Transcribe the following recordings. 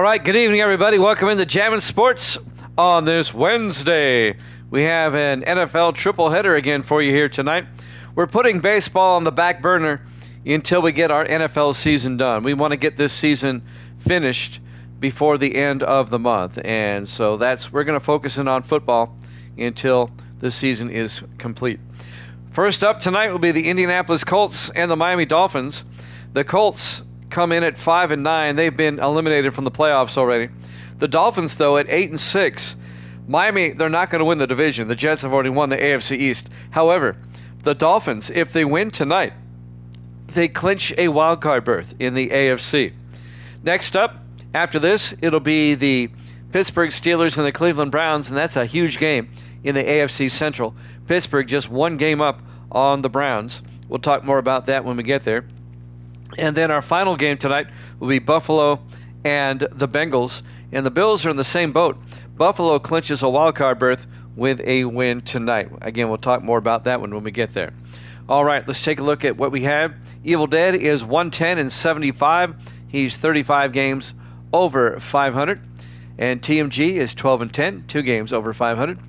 right, good evening, everybody. Welcome into Jammin' Sports on this Wednesday. We have an NFL triple header again for you here tonight. We're putting baseball on the back burner until we get our NFL season done. We want to get this season finished before the end of the month, and so we're going to focus in on football until the season is complete. First up tonight will be the Indianapolis Colts and the Miami Dolphins. The Colts come in at 5-9. They've been eliminated from the playoffs already. The Dolphins, though, at 8-6. Miami, they're not going to win the division. The Jets have already won the AFC East. However, the Dolphins, if they win tonight, they clinch a wild card berth in the AFC. Next up, after this, it'll be the Pittsburgh Steelers and the Cleveland Browns, and that's a huge game in the AFC Central. Pittsburgh just one game up on the Browns. We'll talk more about that when we get there. And then our final game tonight will be Buffalo and the Bengals. And the Bills are in the same boat. Buffalo clinches a wild card berth with a win tonight. Again, we'll talk more about that one when we get there. All right, let's take a look at what we have. Evil Dead is 110-75. He's 35 games over 500. And TMG is 12-10, 2 games over 500.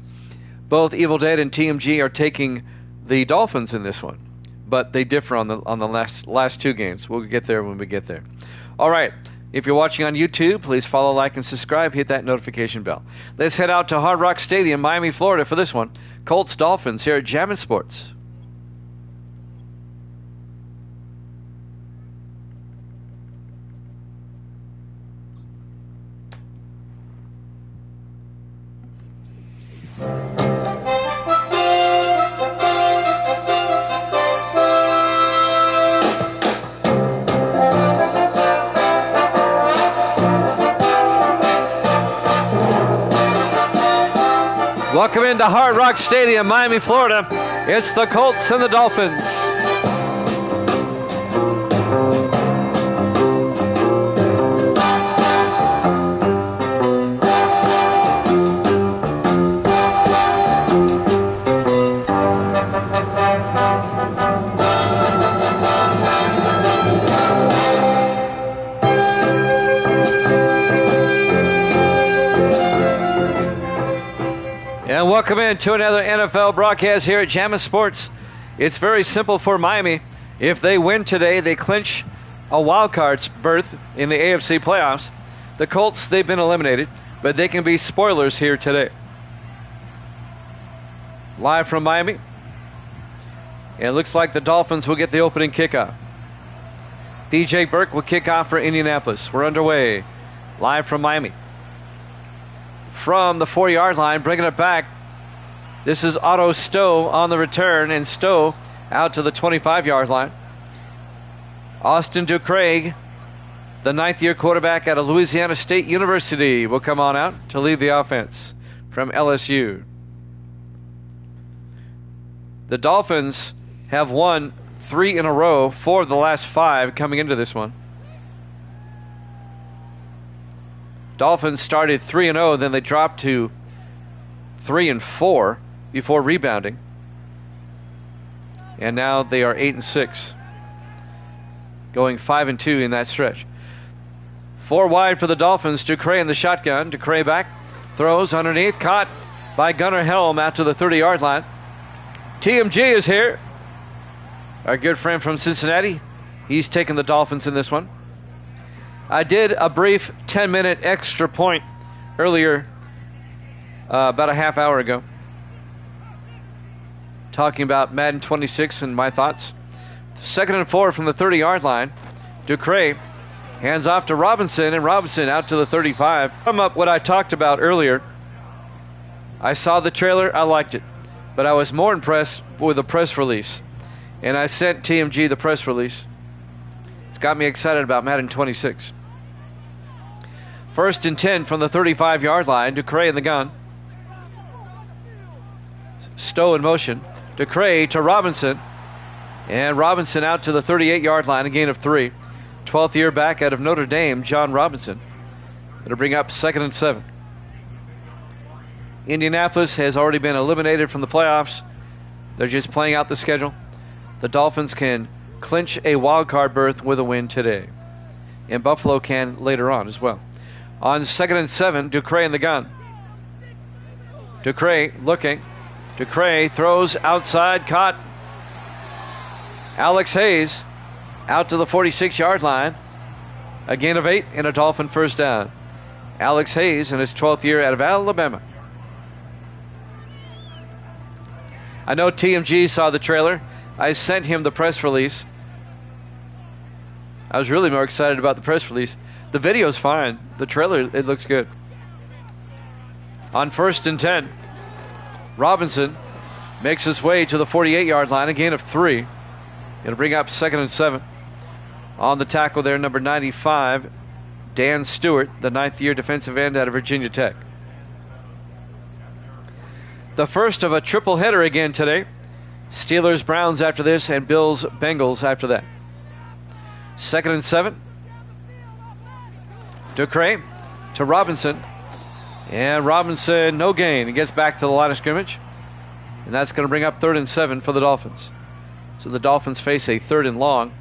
Both Evil Dead and TMG are taking the Dolphins in this one, but they differ on the last 2 games. We'll get there when we get there. All right, if you're watching on YouTube, please follow, like, and subscribe. Hit that notification bell. Let's head out to Hard Rock Stadium, Miami, Florida for this one. Colts Dolphins here at Jammin' Sports. Welcome into Hard Rock Stadium, Miami, Florida. It's the Colts and the Dolphins. And welcome in to another NFL broadcast here at Jammin' Sports. It's very simple for Miami. If they win today, they clinch a wild card berth in the AFC playoffs. The Colts, they've been eliminated, but they can be spoilers here today. Live from Miami. And it looks like the Dolphins will get the opening kickoff. DJ Burke will kick off for Indianapolis. We're underway. Live from Miami. From the 4-yard line, bringing it back. This is Otto Stowe on the return, and Stowe out to the 25-yard line. Austin Ducraig, the 9th-year quarterback out of Louisiana State University, will come on out to lead the offense from LSU. The Dolphins have won 3 in a row, 4 of the last 5 coming into this one. Dolphins started 3-0, then they dropped to 3-4 before rebounding. And now they are 8-6, going 5-2 in that stretch. 4 wide for the Dolphins. Ducraig in the shotgun. Ducraig back, throws underneath, caught by Gunnar Helm out to the 30-yard line. TMG is here. Our good friend from Cincinnati. He's taking the Dolphins in this one. I did a brief 10-minute extra point earlier, about a half hour ago, talking about Madden 26 and my thoughts. 2nd and 4 from the 30-yard line. Ducraig hands off to Robinson, and Robinson out to the 35. Sum up what I talked about earlier. I saw the trailer, I liked it, but I was more impressed with the press release, and I sent TMG the press release. It's got me excited about Madden 26. 1st and 10 from the 35-yard line. Ducraig in the gun. Stowe in motion. Ducraig to Robinson. And Robinson out to the 38-yard line, a gain of 3. 12th year back out of Notre Dame, John Robinson. It'll bring up 2nd and 7. Indianapolis has already been eliminated from the playoffs. They're just playing out the schedule. The Dolphins can clinch a wild card berth with a win today. And Buffalo can later on as well. On 2nd and 7, Ducray in the gun. Ducray looking. Ducray throws outside, caught. Alex Hayes out to the 46-yard line. A gain of 8 and a Dolphin first down. Alex Hayes in his 12th year out of Alabama. I know TMG saw the trailer. I sent him the press release. I was really more excited about the press release. The video's fine. The trailer, it looks good. On 1st and 10, Robinson makes his way to the 48-yard line, a gain of 3. It'll bring up 2nd and 7. On the tackle there, number 95, Dan Stewart, the 9th-year defensive end out of Virginia Tech. The first of a triple header again today. Steelers-Browns after this and Bills-Bengals after that. 2nd and 7. Ducray to Robinson. And Robinson, no gain. He gets back to the line of scrimmage. And that's going to bring up 3rd and 7 for the Dolphins. So the Dolphins face a 3rd and long.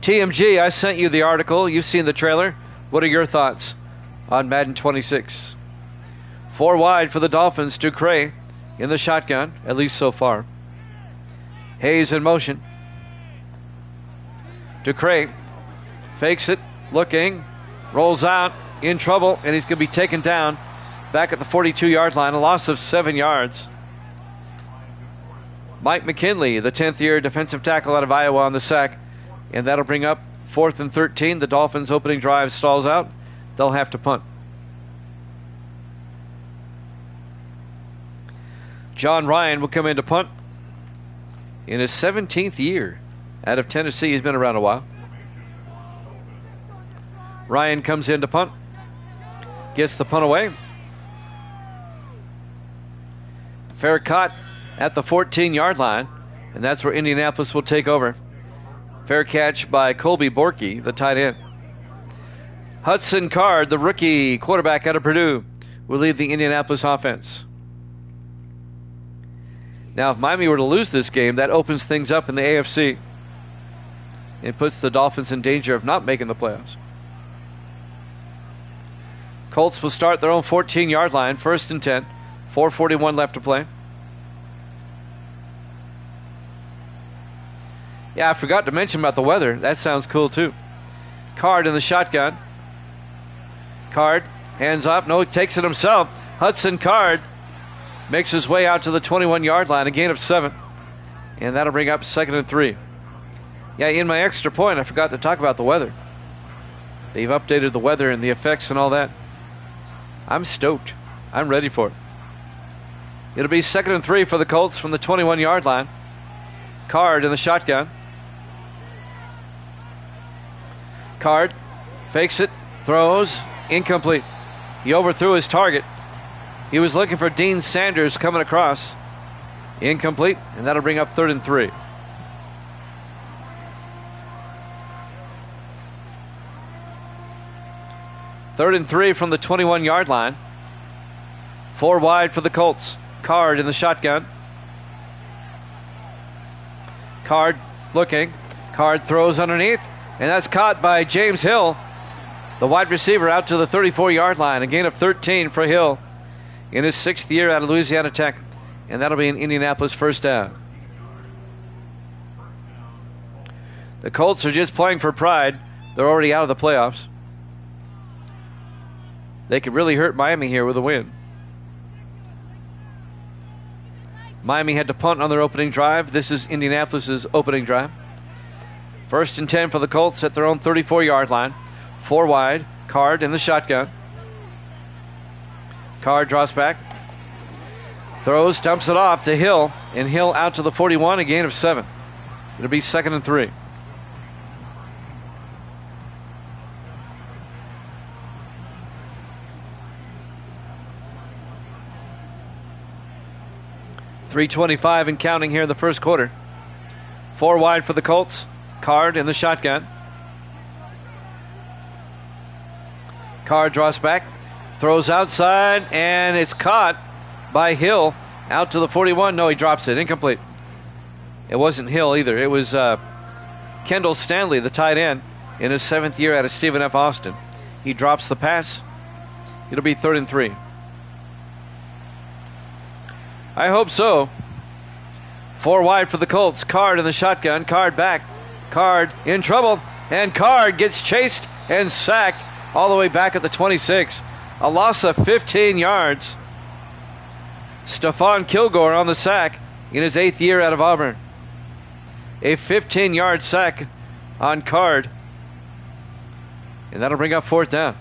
TMG, I sent you the article. You've seen the trailer. What are your thoughts on Madden 26? 4 wide for the Dolphins. Ducray in the shotgun, at least so far. Hayes in motion. Ducray fakes it, looking, rolls out, in trouble, and he's going to be taken down back at the 42-yard line, a loss of 7 yards. Mike McKinley, the 10th-year defensive tackle out of Iowa, on the sack, and that'll bring up 4th and 13. The Dolphins' opening drive stalls out. They'll have to punt. John Ryan will come in to punt in his 17th year out of Tennessee. He's been around a while. Ryan comes in to punt. Gets the punt away. Fair caught at the 14-yard line, and that's where Indianapolis will take over. Fair catch by Colby Borky, the tight end. Hudson Card, the rookie quarterback out of Purdue, will lead the Indianapolis offense. Now, if Miami were to lose this game, that opens things up in the AFC. It puts the Dolphins in danger of not making the playoffs. Colts will start their own 14-yard line, 1st and 10. 4:41 left to play. Yeah, I forgot to mention about the weather. That sounds cool, too. Card in the shotgun. Card, hands up. No, he takes it himself. Hudson Card makes his way out to the 21-yard line, a gain of 7. And that'll bring up 2nd and 3. Yeah, in my extra point, I forgot to talk about the weather. They've updated the weather and the effects and all that. I'm stoked. I'm ready for it. It'll be 2nd and 3 for the Colts from the 21-yard line. Card in the shotgun. Card fakes it, throws, incomplete. He overthrew his target. He was looking for Dean Sanders coming across. Incomplete, and that'll bring up 3rd and 3. Third and 3 from the 21-yard line. 4 wide for the Colts. Card in the shotgun. Card looking. Card throws underneath, and that's caught by James Hill, the wide receiver, out to the 34-yard line. A gain of 13 for Hill in his 6th year out of Louisiana Tech, and that'll be an Indianapolis first down. The Colts are just playing for pride. They're already out of the playoffs. They could really hurt Miami here with a win. Miami had to punt on their opening drive. This is Indianapolis' opening drive. 1st and 10 for the Colts at their own 34-yard line. 4 wide. Card in the shotgun. Card draws back. Throws, dumps it off to Hill. And Hill out to the 41, a gain of 7. It'll be 2nd and 3. .325 and counting here in the first quarter. 4 wide for the Colts. Card in the shotgun. Card draws back. Throws outside, and it's caught by Hill. Out to the 41. No, he drops it. Incomplete. It wasn't Hill either. It was Kendall Stanley, the tight end. in his 7th year out of Stephen F. Austin. He drops the pass. It'll be 3rd and 3. I hope so. 4 wide for the Colts. Card in the shotgun. Card back. Card in trouble. And Card gets chased and sacked all the way back at the 26. A loss of 15 yards. Stephon Kilgore on the sack in his 8th year out of Auburn. A 15-yard sack on Card. And that'll bring up 4th down.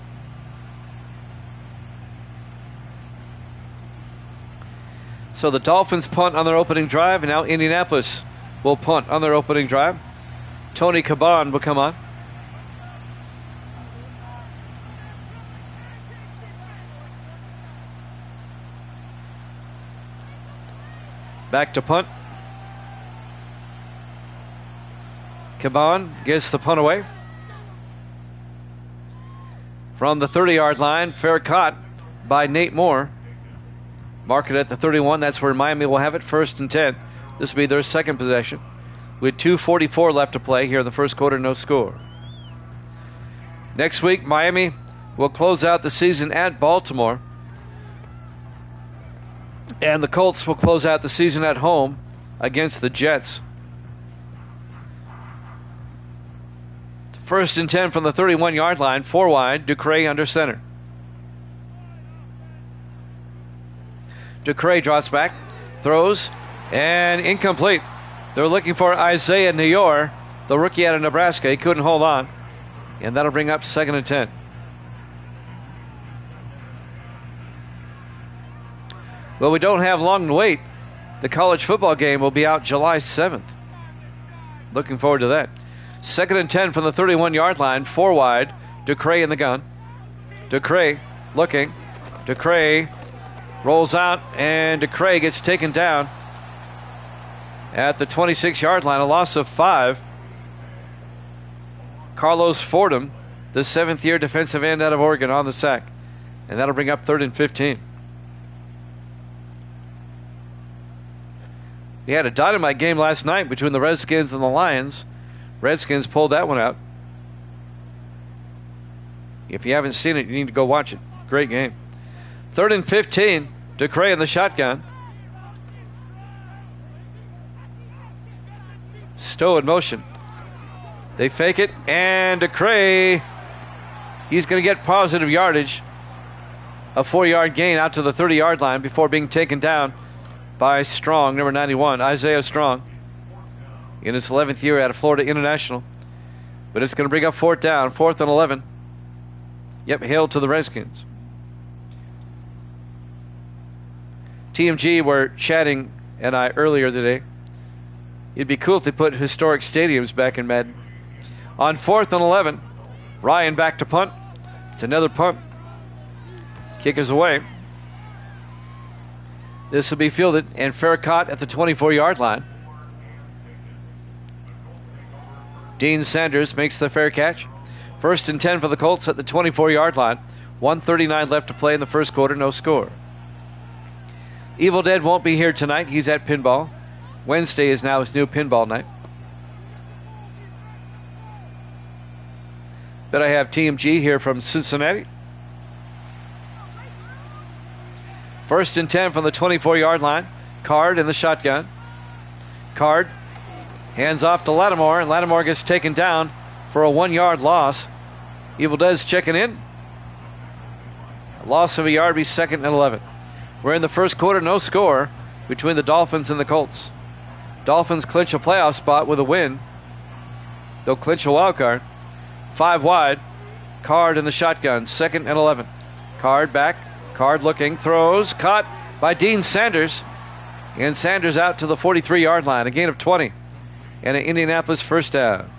So the Dolphins punt on their opening drive, and now Indianapolis will punt on their opening drive. Tony Caban will come on. Back to punt. Caban gets the punt away. From the 30-yard line, fair caught by Nate Moore. Mark it at the 31. That's where Miami will have it. 1st and 10. This will be their second possession. With 2:44 left to play here in the first quarter, no score. Next week, Miami will close out the season at Baltimore. And the Colts will close out the season at home against the Jets. 1st and 10 from the 31-yard line. 4 wide. Ducre under center. Ducre drops back, throws, and incomplete. They're looking for Isaiah Neyor, the rookie out of Nebraska. He couldn't hold on, and that'll bring up 2nd and 10. Well, we don't have long to wait. The college football game will be out July 7th. Looking forward to that. 2nd and 10 from the 31-yard line, 4 wide. Ducre in the gun. Ducre looking. Ducre rolls out, and Ducre gets taken down at the 26-yard line. A loss of 5. Carlos Fordham, the 7th-year defensive end out of Oregon, on the sack. And that'll bring up 3rd and 15. We had a dynamite game last night between the Redskins and the Lions. Redskins pulled that one out. If you haven't seen it, you need to go watch it. Great game. 3rd and 15. Ducre in the shotgun. Stowe in motion. They fake it, and Ducre, he's going to get positive yardage. A 4-yard gain out to the 30-yard line before being taken down by Strong, number 91, Isaiah Strong, in his 11th year out of Florida International. But it's going to bring up 4th down, 4th and 11. Yep, hail to the Redskins. TMG were chatting and I earlier today. It'd be cool if they put historic stadiums back in Madden. On 4th and 11, Ryan back to punt. It's another punt. Kick is away. This will be fielded and fair caught at the 24-yard line. Dean Sanders makes the fair catch. 1st and 10 for the Colts at the 24-yard line. 1:39 left to play in the first quarter, no score. Evil Dead won't be here tonight. He's at pinball. Wednesday is now his new pinball night. But I have TMG here from Cincinnati. 1st and 10 from the 24-yard line. Card in the shotgun. Card hands off to Lattimore, and Lattimore gets taken down for a 1-yard loss. Evil Dead's checking in. A loss of a yard, be 2nd and 11. We're in the first quarter, no score between the Dolphins and the Colts. Dolphins clinch a playoff spot with a win. They'll clinch a wild card. 5 wide. Card in the shotgun. 2nd and 11. Card back. Card looking. Throws. Caught by Dean Sanders. And Sanders out to the 43-yard line. A gain of 20. And an Indianapolis first down.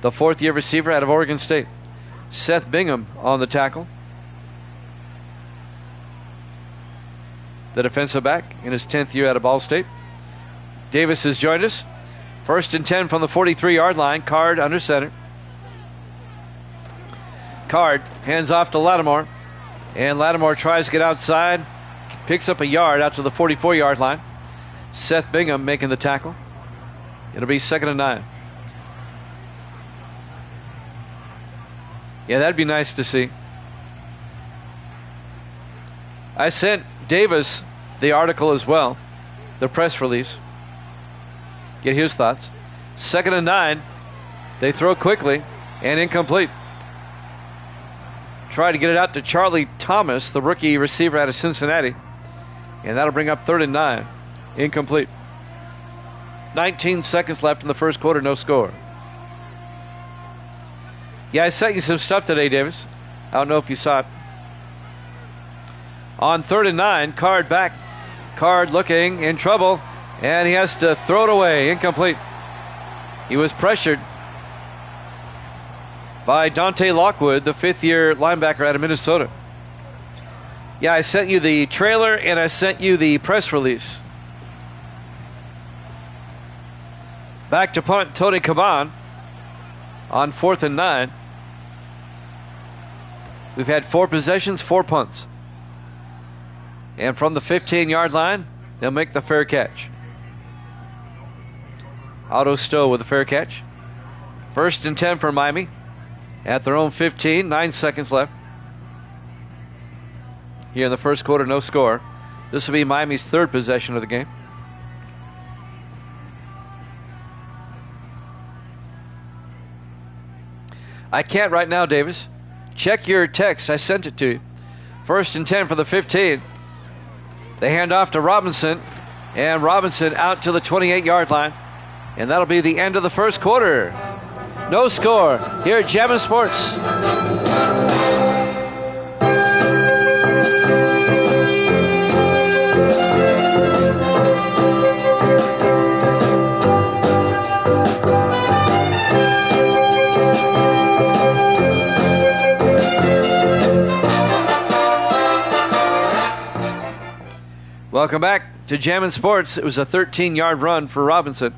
The 4th-year receiver out of Oregon State. Seth Bingham on the tackle. The defensive back in his 10th year out of Ball State. Davis has joined us. 1st and 10 from the 43-yard line. Card under center. Card hands off to Lattimore. And Lattimore tries to get outside. Picks up a yard out to the 44-yard line. Seth Bingham making the tackle. It'll be 2nd and 9. Yeah, that'd be nice to see. I sent Davis the article as well, the press release. Get his thoughts. 2nd and 9. They throw quickly and incomplete. Try to get it out to Charlie Thomas, the rookie receiver out of Cincinnati. And that'll bring up 3rd and 9. Incomplete. 19 seconds left in the first quarter, no score. Yeah, I sent you some stuff today, Davis. I don't know if you saw it. On 3rd and 9, Card back. Card looking in trouble, and he has to throw it away. Incomplete. He was pressured by Dante Lockwood, the 5th-year linebacker out of Minnesota. Yeah, I sent you the trailer, and I sent you the press release. Back to punt, Tony Caban on 4th and 9. We've had 4 possessions, 4 punts. And from the 15-yard line, they'll make the fair catch. Otto Stowe with the fair catch. 1st and 10 for Miami. At their own 15, 9 seconds left. Here in the first quarter, no score. This will be Miami's 3rd possession of the game. I can't right now, Davis. Check your text. I sent it to you. 1st and 10 for the 15. They hand off to Robinson, and Robinson out to the 28-yard line. And that'll be the end of the first quarter. No score here at Jammin' Sports. Welcome back to Jammin' Sports. It was a 13-yard run for Robinson.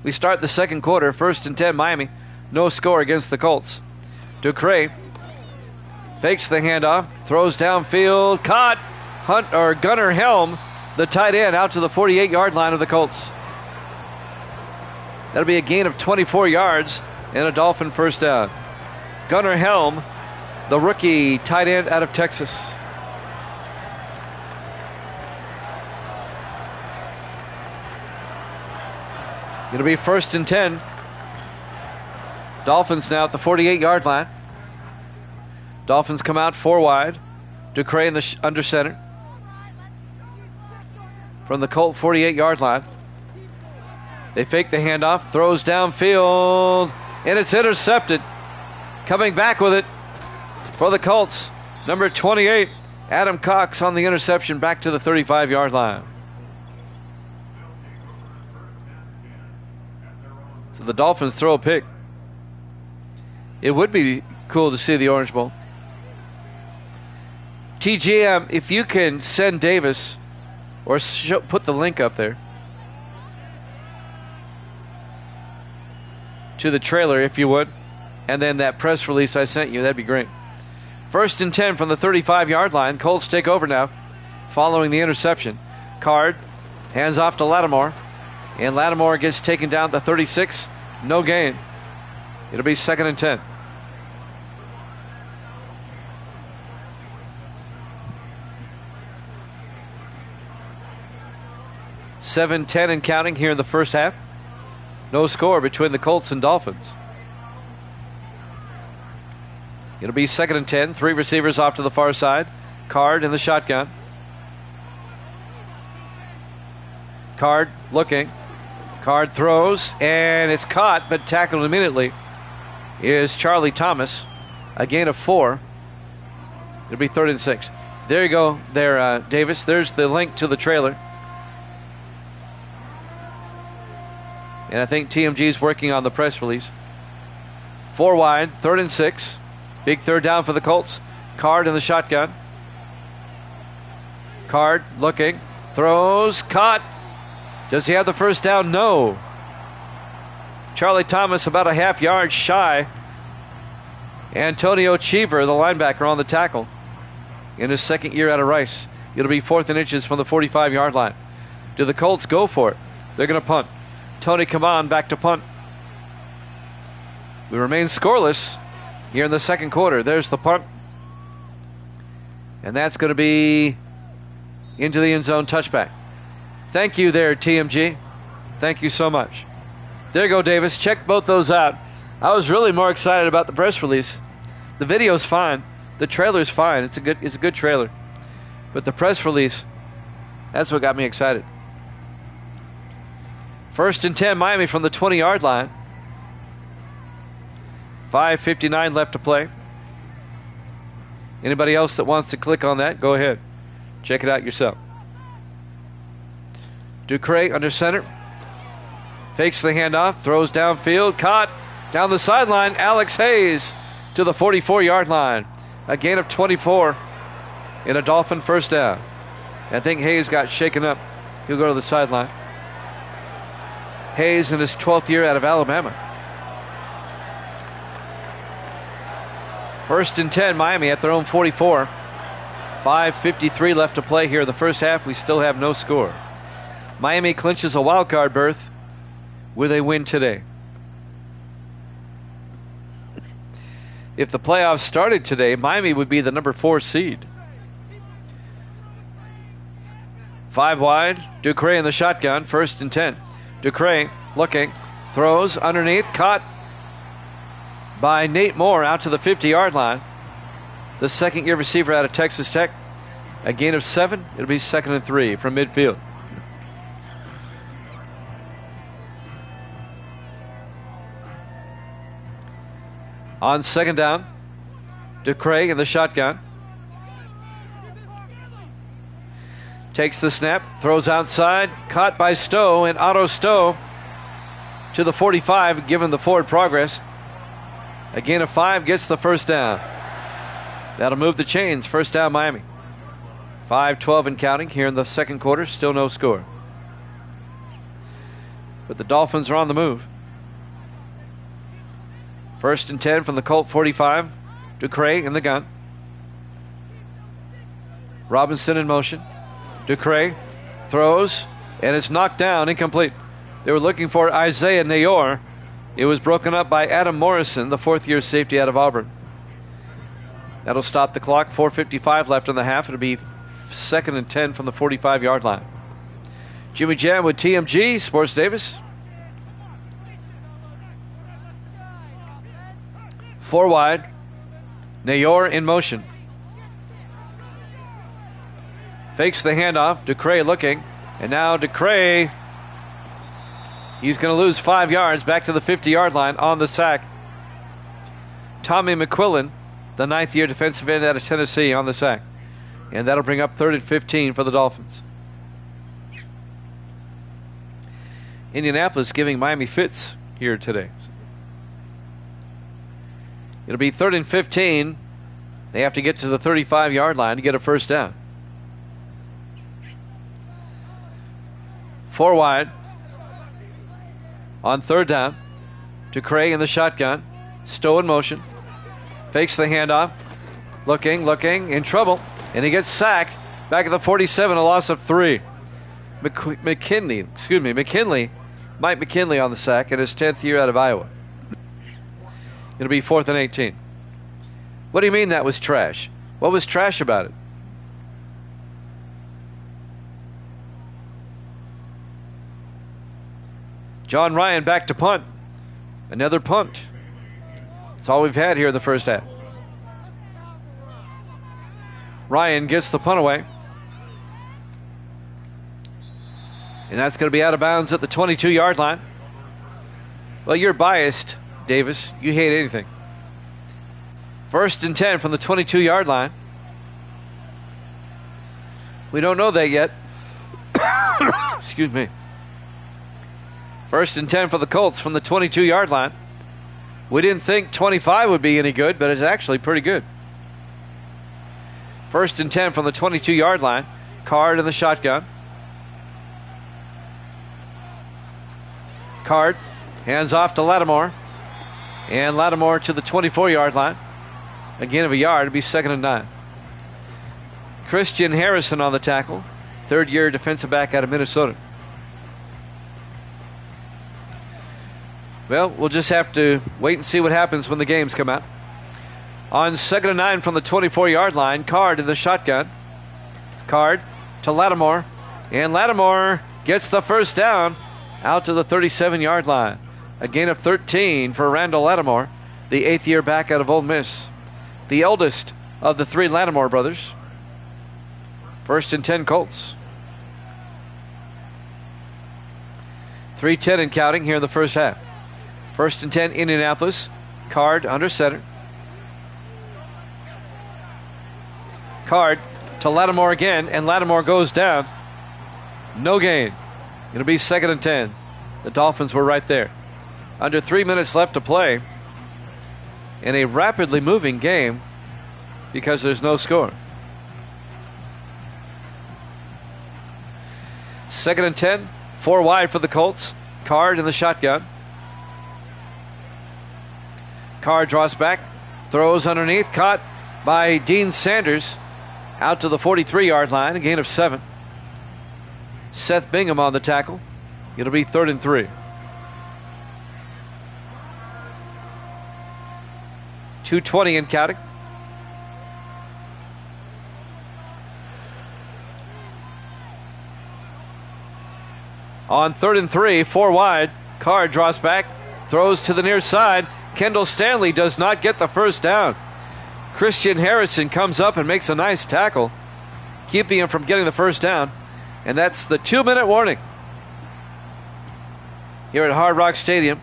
We start the second quarter, 1st and 10 Miami. No score against the Colts. Ducre fakes the handoff, throws downfield, caught. Gunnar Helm, the tight end, out to the 48-yard line of the Colts. That'll be a gain of 24 yards and a Dolphin first down. Gunnar Helm, the rookie tight end out of Texas. It'll be 1st and 10. Dolphins now at the 48-yard line. Dolphins come out 4 wide. Ducre in the under center. From the Colt 48-yard line. They fake the handoff. Throws downfield. And it's intercepted. Coming back with it for the Colts. Number 28, Adam Cox on the interception back to the 35-yard line. So the Dolphins throw a pick. It would be cool to see the Orange Bowl. TGM, if you can send Davis or put the link up there to the trailer, if you would, and then that press release I sent you, that'd be great. 1st and 10 from the 35-yard line. Colts take over now following the interception. Card hands off to Lattimore, and Lattimore gets taken down to 36. No gain. It'll be 2nd and 10. (7:10) and counting here in the first half. No score between the Colts and Dolphins. It'll be 2nd and 10. 3 receivers off to the far side. Card in the shotgun. Card looking. Card throws, and it's caught, but tackled immediately is Charlie Thomas. A gain of 4. It'll be 3rd and 6. There you go there, Davis. There's the link to the trailer. And I think TMG is working on the press release. 4 wide, 3rd and 6. Big third down for the Colts. Card in the shotgun. Card looking. Throws. Caught. Does he have the first down? No. Charlie Thomas about a half yard shy. Antonio Cheever, the linebacker, on the tackle. In his second year out of Rice. It'll be 4th and inches from the 45-yard line. Do the Colts go for it? They're going to punt. Tony Caban back to punt. We remain scoreless here in the second quarter. There's the punt. And that's going to be into the end zone touchback. Thank you there, TMG. Thank you so much. There you go, Davis. Check both those out. I was really more excited about the press release. The video's fine. The trailer's fine. It's a good trailer. But the press release, that's what got me excited. 1st and 10, Miami from the 20-yard line. 5:59 left to play. Anybody else that wants to click on that, go ahead. Check it out yourself. Ducre under center. Fakes the handoff, throws downfield, caught down the sideline. Alex Hayes to the 44-yard line. A gain of 24 in a Dolphin first down. I think Hayes got shaken up. He'll go to the sideline. Hayes in his 12th year out of Alabama. 1st and 10, Miami at their own 44. 5:53 left to play here in the first half. We still have no score. Miami clinches a wild card berth with a win today. If the playoffs started today, Miami would be the number 4 seed. 5 wide, Ducre in the shotgun, 1st and 10. Ducre looking, throws underneath, caught by Nate Moore out to the 50-yard line. The second-year receiver out of Texas Tech. A gain of 7. It'll be 2nd and 3 from midfield. On 2nd down, Ducre in the shotgun. Takes the snap, throws outside, caught by Stowe, and Otto Stowe to the 45, given the forward progress. A gain of 5 gets the first down. That'll move the chains. First down, Miami. 5:12 and counting here in the second quarter. Still no score. But the Dolphins are on the move. 1st and 10 from the Colt 45. Ducre in the gun. Robinson in motion. Ducre throws, and it's knocked down, incomplete. They were looking for Isaiah Nayor. It was broken up by Adam Morrison, the 4th-year safety out of Auburn. That'll stop the clock. 4:55 left in the half. It'll be 2nd and 10 from the 45-yard line. Jimmy Jam with TMG, Sports Davis. 4 wide. Nayor in motion. Fakes the handoff. Ducre looking. And now Ducre, he's going to lose 5 yards back to the 50-yard line on the sack. Tommy McQuillan, the 9th-year defensive end out of Tennessee, on the sack. And that'll bring up 3rd and 15 for the Dolphins. Indianapolis giving Miami fits here today. It'll be 3rd and 15. They have to get to the 35-yard line to get a first down. 4 wide. On 3rd down, Ducre in the shotgun. Stowe in motion. Fakes the handoff. Looking, in trouble. And he gets sacked. Back at the 47, a loss of 3. McKinley, Mike McKinley on the sack in his 10th year out of Iowa. It'll be 4th and 18. What do you mean that was trash? What was trash about it? John Ryan back to punt. Another punt. That's all we've had here in the first half. Ryan gets the punt away. And that's going to be out of bounds at the 22-yard line. Well, you're biased, Davis. You hate anything. 1st and 10 from the 22-yard line. We don't know that yet. Excuse me. 1st and 10 for the Colts from the 22-yard line. We didn't think 25 would be any good, but it's actually pretty good. 1st and 10 from the 22-yard line. Card in the shotgun. Card hands off to Lattimore. And Lattimore to the 24-yard line. A gain of a yard. It'll be 2nd and 9. Christian Harrison on the tackle. 3rd-year defensive back out of Minnesota. Well, we'll just have to wait and see what happens when the games come out. On 2nd and 9 from the 24-yard line, Card in the shotgun. Card to Lattimore. And Lattimore gets the first down out to the 37-yard line. A gain of 13 for Randall Lattimore, the 8th-year back out of Ole Miss. The eldest of the 3 Lattimore brothers. 1st and 10 Colts. 3:10 and counting here in the first half. 1st and 10 Indianapolis. Card under center. Card to Lattimore again, and Lattimore goes down. No gain. It'll be 2nd and 10. The Dolphins were right there. Under 3 minutes left to play in a rapidly moving game because there's no score. 2nd and 10, 4 wide for the Colts. Card in the shotgun. Card draws back, throws underneath, caught by Dean Sanders out to the 43-yard line, a gain of 7. Seth Bingham on the tackle. It'll be 3rd and 3. 2:20 and counting. On 3rd and 3, 4 wide. Card draws back, throws to the near side. Kendall Stanley does not get the first down. Christian Harrison comes up and makes a nice tackle, keeping him from getting the first down. And that's the 2-minute warning here at Hard Rock Stadium,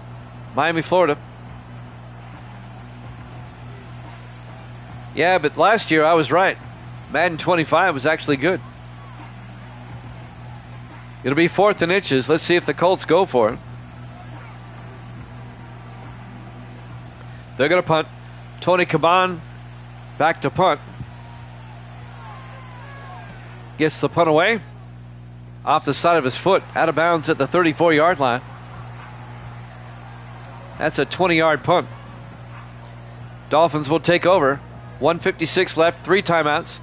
Miami, Florida. Yeah, but last year I was right. Madden 25 was actually good. It'll be 4th and inches. Let's see if the Colts go for it. They're going to punt. Tony Caban back to punt. Gets the punt away. Off the side of his foot. Out of bounds at the 34-yard line. That's a 20-yard punt. Dolphins will take over. 1:56 left. 3 timeouts.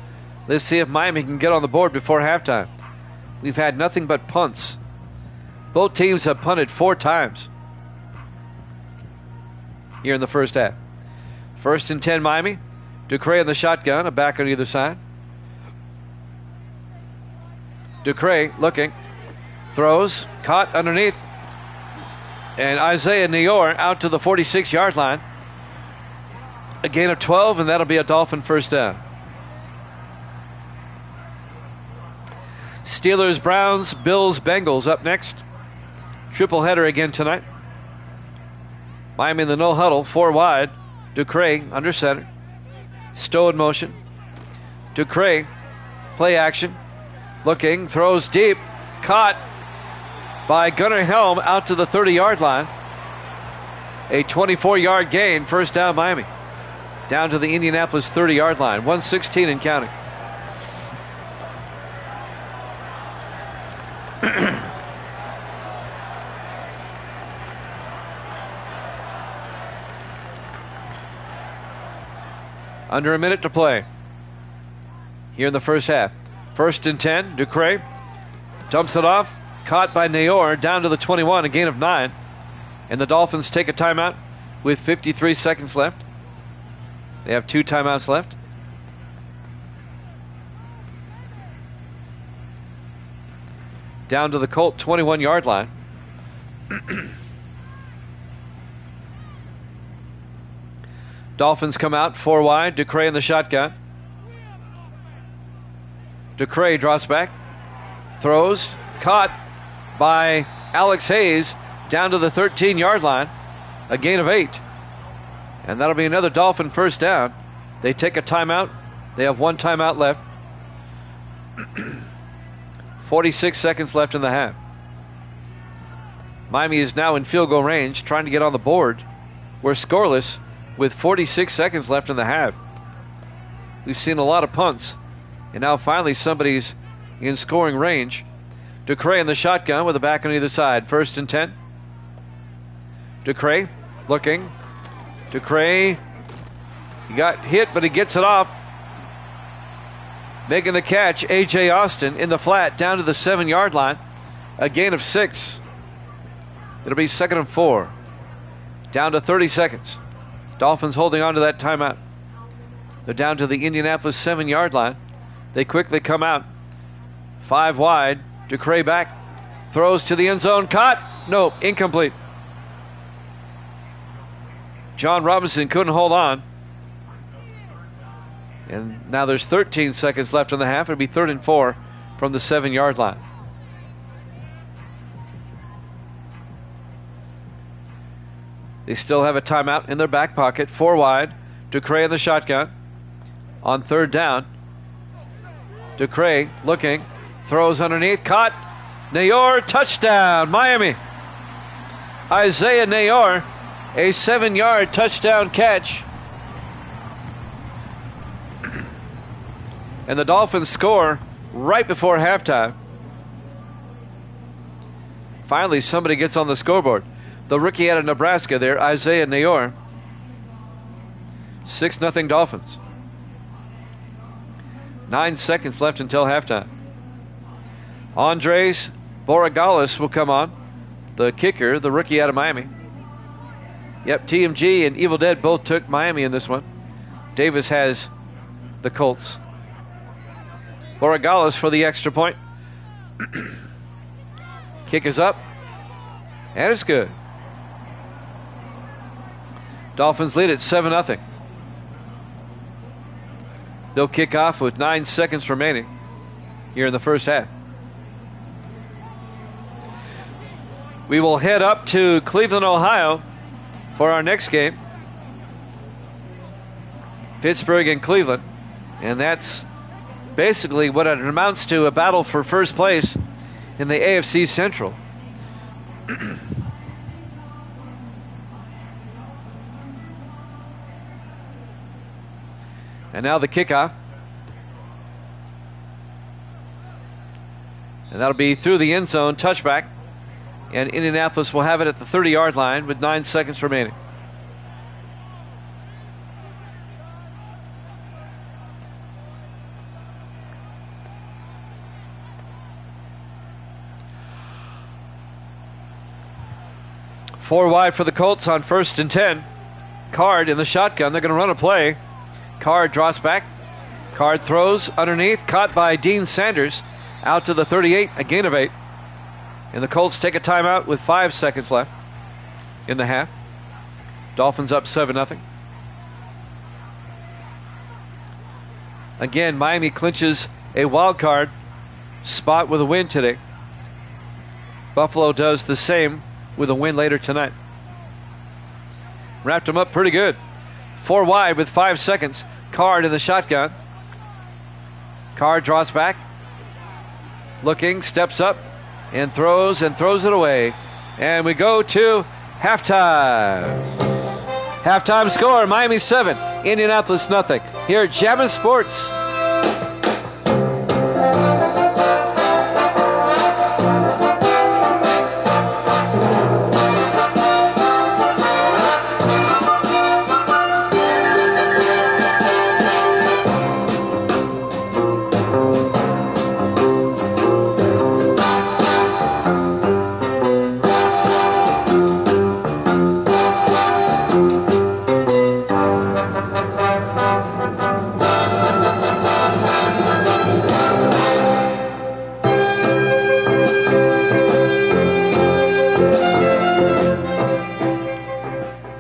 Let's see if Miami can get on the board before halftime. We've had nothing but punts. Both teams have punted 4 times here in the first half. 1st and 10 Miami. Ducre in the shotgun, a back on either side. Ducre looking, throws, caught underneath, and Isaiah Neyor out to the 46-yard line. A gain of 12, and that'll be a Dolphin first down. Steelers, Browns, Bills, Bengals up next. Triple header again tonight. Miami in the no huddle, 4 wide. Ducre under center. Stowe in motion. Ducre, play action. Looking, throws deep. Caught by Gunnar Helm out to the 30-yard line. A 24-yard gain, first down Miami. Down to the Indianapolis 30-yard line. 1:16 and counting. Under a minute to play here in the first half. 1st and 10, Ducre dumps it off, caught by Neyor down to the 21, a gain of 9. And the Dolphins take a timeout with 53 seconds left. They have 2 timeouts left. Down to the Colt 21-yard line. Dolphins come out 4 wide. Ducre in the shotgun. Ducre drops back, throws, caught by Alex Hayes down to the 13-yard line. A gain of 8. And that'll be another Dolphin first down. They take a timeout. They have 1 timeout left. 46 seconds left in the half. Miami is now in field goal range, trying to get on the board. We're scoreless with 46 seconds left in the half. We've seen a lot of punts, and now finally somebody's in scoring range. Ducre in the shotgun with a back on either side. 1st and 10. Ducre looking. Ducre, he got hit, but he gets it off. Making the catch, A.J. Austin in the flat down to the 7-yard line. A gain of 6. It'll be 2nd and 4. Down to 30 seconds. Dolphins holding on to that timeout. They're down to the Indianapolis 7-yard line. They quickly come out. 5 wide. Ducray back. Throws to the end zone. Caught. No, incomplete. John Robinson couldn't hold on. And now there's 13 seconds left in the half. It'll be 3rd and 4 from the 7-yard line. They still have a timeout in their back pocket. 4 wide. Ducray in the shotgun. On 3rd down. Ducray looking. Throws underneath. Caught. Nayor, touchdown, Miami. Isaiah Nayor, a 7-yard touchdown catch. And the Dolphins score right before halftime. Finally, somebody gets on the scoreboard. The rookie out of Nebraska there, Isaiah Nayor. 6-0 Dolphins. 9 seconds left until halftime. Andres Borregales will come on. The kicker, the rookie out of Miami. Yep, TMG and Evil Dead both took Miami in this one. Davis has the Colts. Borregales for the extra point. Kick is up. And it's good. Dolphins lead at 7-0. They'll kick off with 9 seconds remaining here in the first half. We will head up to Cleveland, Ohio for our next game. Pittsburgh and Cleveland. And that's basically what it amounts to, a battle for first place in the AFC Central. And now the kickoff. And that'll be through the end zone, touchback. And Indianapolis will have it at the 30-yard line with 9 seconds remaining. Four wide for the Colts on 1st and 10. Card in the shotgun. They're going to run a play. Card drops back. Card throws underneath. Caught by Dean Sanders. Out to the 38. A gain of 8. And the Colts take a timeout with 5 seconds left in the half. Dolphins up 7-0. Again, Miami clinches a wild card spot with a win today. Buffalo does the same with a win later tonight. Wrapped them up pretty good. 4 wide with 5 seconds. Card in the shotgun. Card draws back. Looking, steps up. And throws it away. And we go to halftime. Halftime score, Miami 7, Indianapolis nothing. Here at Jammin' Sports.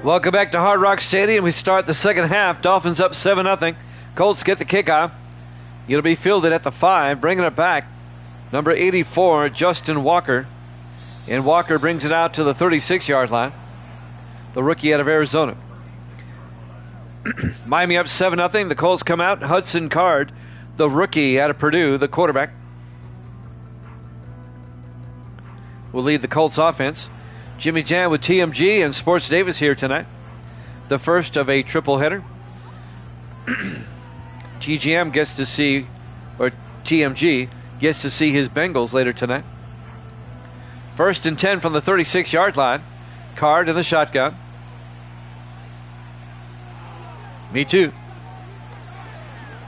Welcome back to Hard Rock Stadium. We start the second half. Dolphins up 7-0. Colts get the kickoff. It'll be fielded at the 5, bringing it back. Number 84, Justin Walker. And Walker brings it out to the 36-yard line. The rookie out of Arizona. Miami up 7-0. The Colts come out. Hudson Card, the rookie out of Purdue, the quarterback, will lead the Colts offense. Jimmy Jam with TMG and Sports Davis here tonight. The first of a triple header. TMG gets to see his Bengals later tonight. 1st and 10 from the 36-yard line. Card in the shotgun. Me too.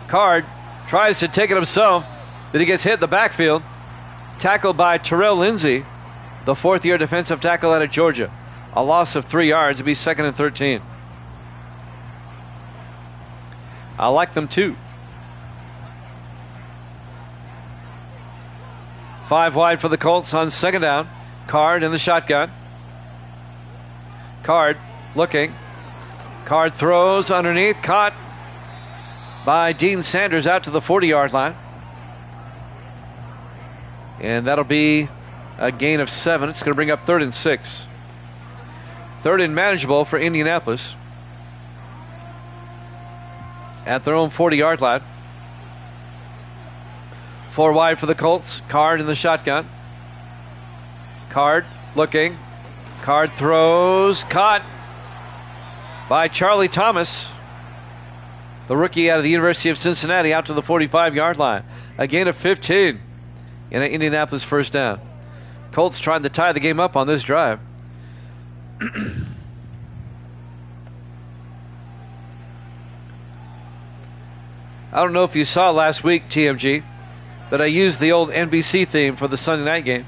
Card tries to take it himself, but he gets hit in the backfield. Tackled by Terrell Lindsay, the 4th-year defensive tackle out of Georgia. A loss of 3 yards. It'll be 2nd and 13. I like them too. 5 wide for the Colts on second down. Card in the shotgun. Card looking. Card throws underneath. Caught by Dean Sanders out to the 40-yard line. And that'll be a gain of 7. It's going to bring up 3rd and 6. 3rd and manageable for Indianapolis. At their own 40-yard line. 4 wide for the Colts. Card in the shotgun. Card looking. Card throws. Caught by Charlie Thomas, the rookie out of the University of Cincinnati, out to the 45-yard line. A gain of 15 and an Indianapolis first down. Colts trying to tie the game up on this drive. I don't know if you saw last week, TMG, but I used the old NBC theme for the Sunday night game.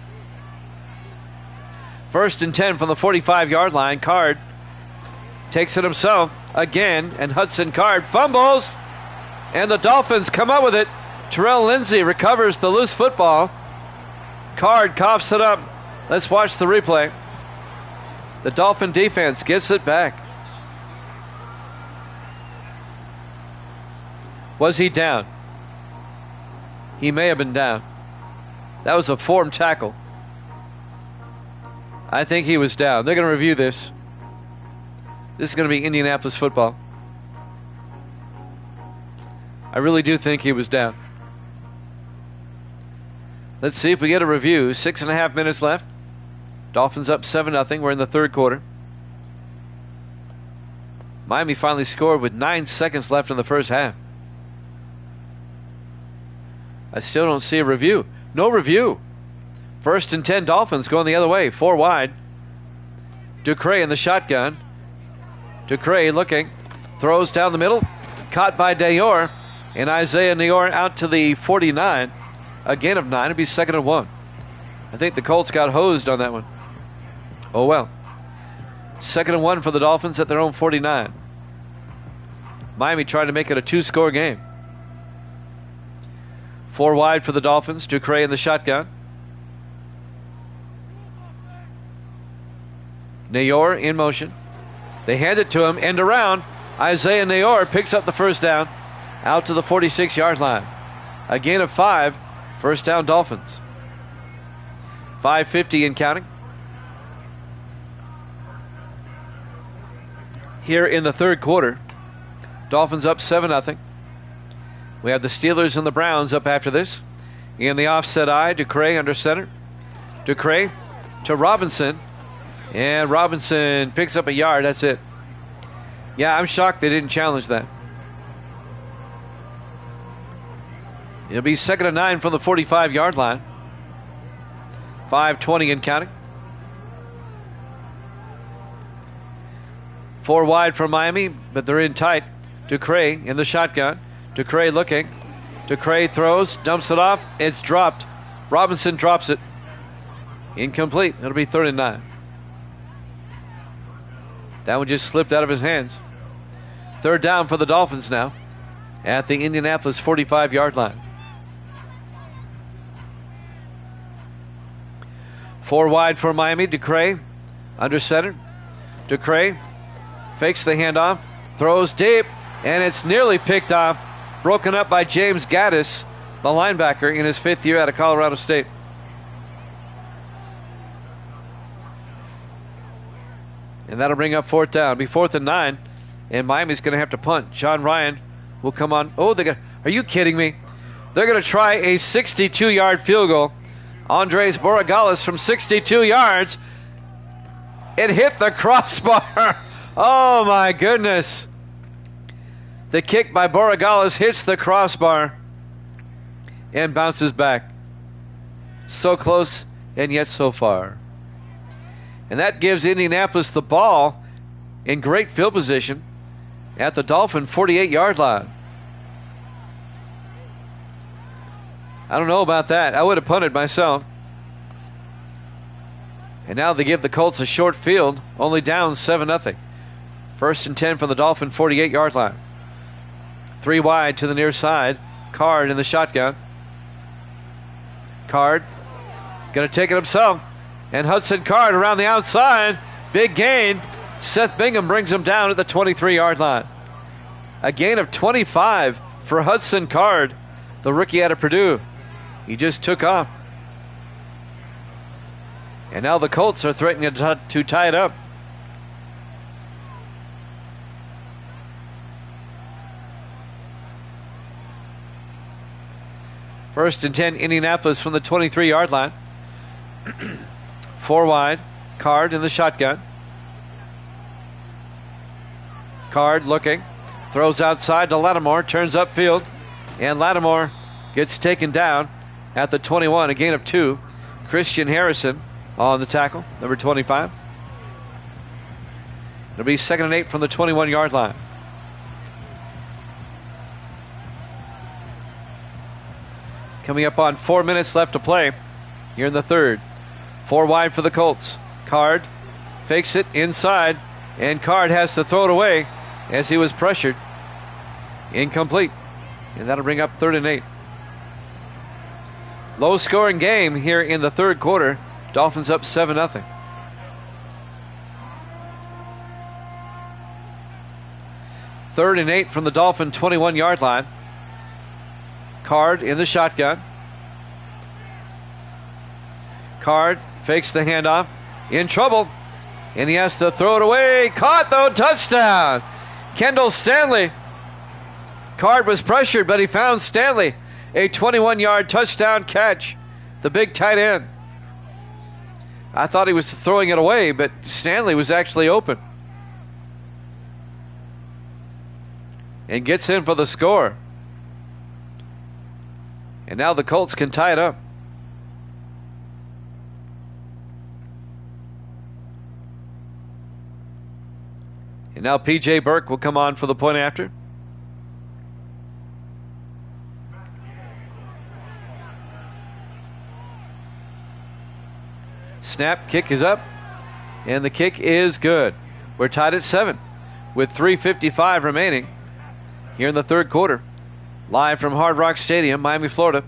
1st and 10 from the 45-yard line. Card takes it himself again, and Hudson Card fumbles, and the Dolphins come up with it. Terrell Lindsay recovers the loose football. Card coughs it up. Let's watch the replay. The Dolphin defense gets it back. Was he down? He may have been down. That was a formed tackle. I think he was down. They're going to review this. This is going to be Indianapolis football. I really do think he was down. Let's see if we get a review. 6.5 minutes left. Dolphins up 7-0. We're in the 3rd quarter. Miami finally scored with 9 seconds left in the first half. I still don't see a review. No review. 1st and 10 Dolphins going the other way. 4 wide. Ducre in the shotgun. Ducre looking. Throws down the middle. Caught by Dayor. And Isaiah Neyor out to the 49. A gain of 9. It'll be 2nd and 1. I think the Colts got hosed on that one. Oh well. 2nd and 1 for the Dolphins at their own 49. Miami trying to make it a 2-score game. 4 wide for the Dolphins. Ducre in the shotgun. Neyor in motion. They hand it to him. End around. Isaiah Neyor picks up the first down. Out to the 46-yard line. A gain of 5. First down Dolphins. 5:50 and counting. Here in the 3rd quarter. Dolphins up 7-0. We have the Steelers and the Browns up after this. In the offset eye, Ducre under center. Ducre to Robinson. And Robinson picks up a yard. That's it. Yeah, I'm shocked they didn't challenge that. It'll be 2nd and 9 from the 45-yard line. 5:20 and counting. 4 wide for Miami, but they're in tight. Ducre in the shotgun. Ducre looking. Ducre throws, dumps it off. It's dropped. Robinson drops it. Incomplete. It'll be 3rd and 9. That one just slipped out of his hands. 3rd down for the Dolphins now at the Indianapolis 45-yard line. 4 wide for Miami. Ducre under center. Ducre fakes the handoff, throws deep, and it's nearly picked off. Broken up by James Gaddis, the linebacker, in his 5th year out of Colorado State. And that'll bring up 4th down. It'll be 4th and 9, and Miami's going to have to punt. John Ryan will come on. Oh, are you kidding me? They're going to try a 62-yard field goal. Andres Borregales from 62 yards. It hit the crossbar. Oh, my goodness. The kick by Borregales hits the crossbar and bounces back. So close and yet so far. And that gives Indianapolis the ball in great field position at the Dolphin 48-yard line. I don't know about that. I would have punted myself. And now they give the Colts a short field, only down 7-0. 1st and 10 from the Dolphin 48-yard line. 3 wide to the near side. Card in the shotgun. Card going to take it himself. And Hudson Card around the outside. Big gain. Seth Bingham brings him down at the 23-yard line. A gain of 25 for Hudson Card, the rookie out of Purdue. He just took off. And now the Colts are threatening to tie it up. First and 10, Indianapolis from the 23-yard line. 4 wide. Card in the shotgun. Card looking. Throws outside to Lattimore. Turns upfield. And Lattimore gets taken down at the 21. A gain of 2. Christian Harrison on the tackle. Number 25. It'll be 2nd and 8 from the 21-yard line. Coming up on 4 minutes left to play here in the third. 4 wide for the Colts. Card fakes it inside, and Card has to throw it away as he was pressured. Incomplete. And that'll bring up 3rd and 8. Low scoring game here in the third quarter. Dolphins up 7-0. Third and 8 from the Dolphin 21-yard line. Card in the shotgun. Card fakes the handoff. In trouble. And he has to throw it away. Caught though. Touchdown. Kendall Stanley. Card was pressured, but he found Stanley. A 21-yard touchdown catch. The big tight end. I thought he was throwing it away, but Stanley was actually open. And gets in for the score. And now the Colts can tie it up. And now P.J. Burke will come on for the point after. Snap, kick is up, and the kick is good. We're tied at 7 with 3:55 remaining here in the third quarter. Live from Hard Rock Stadium, Miami, Florida.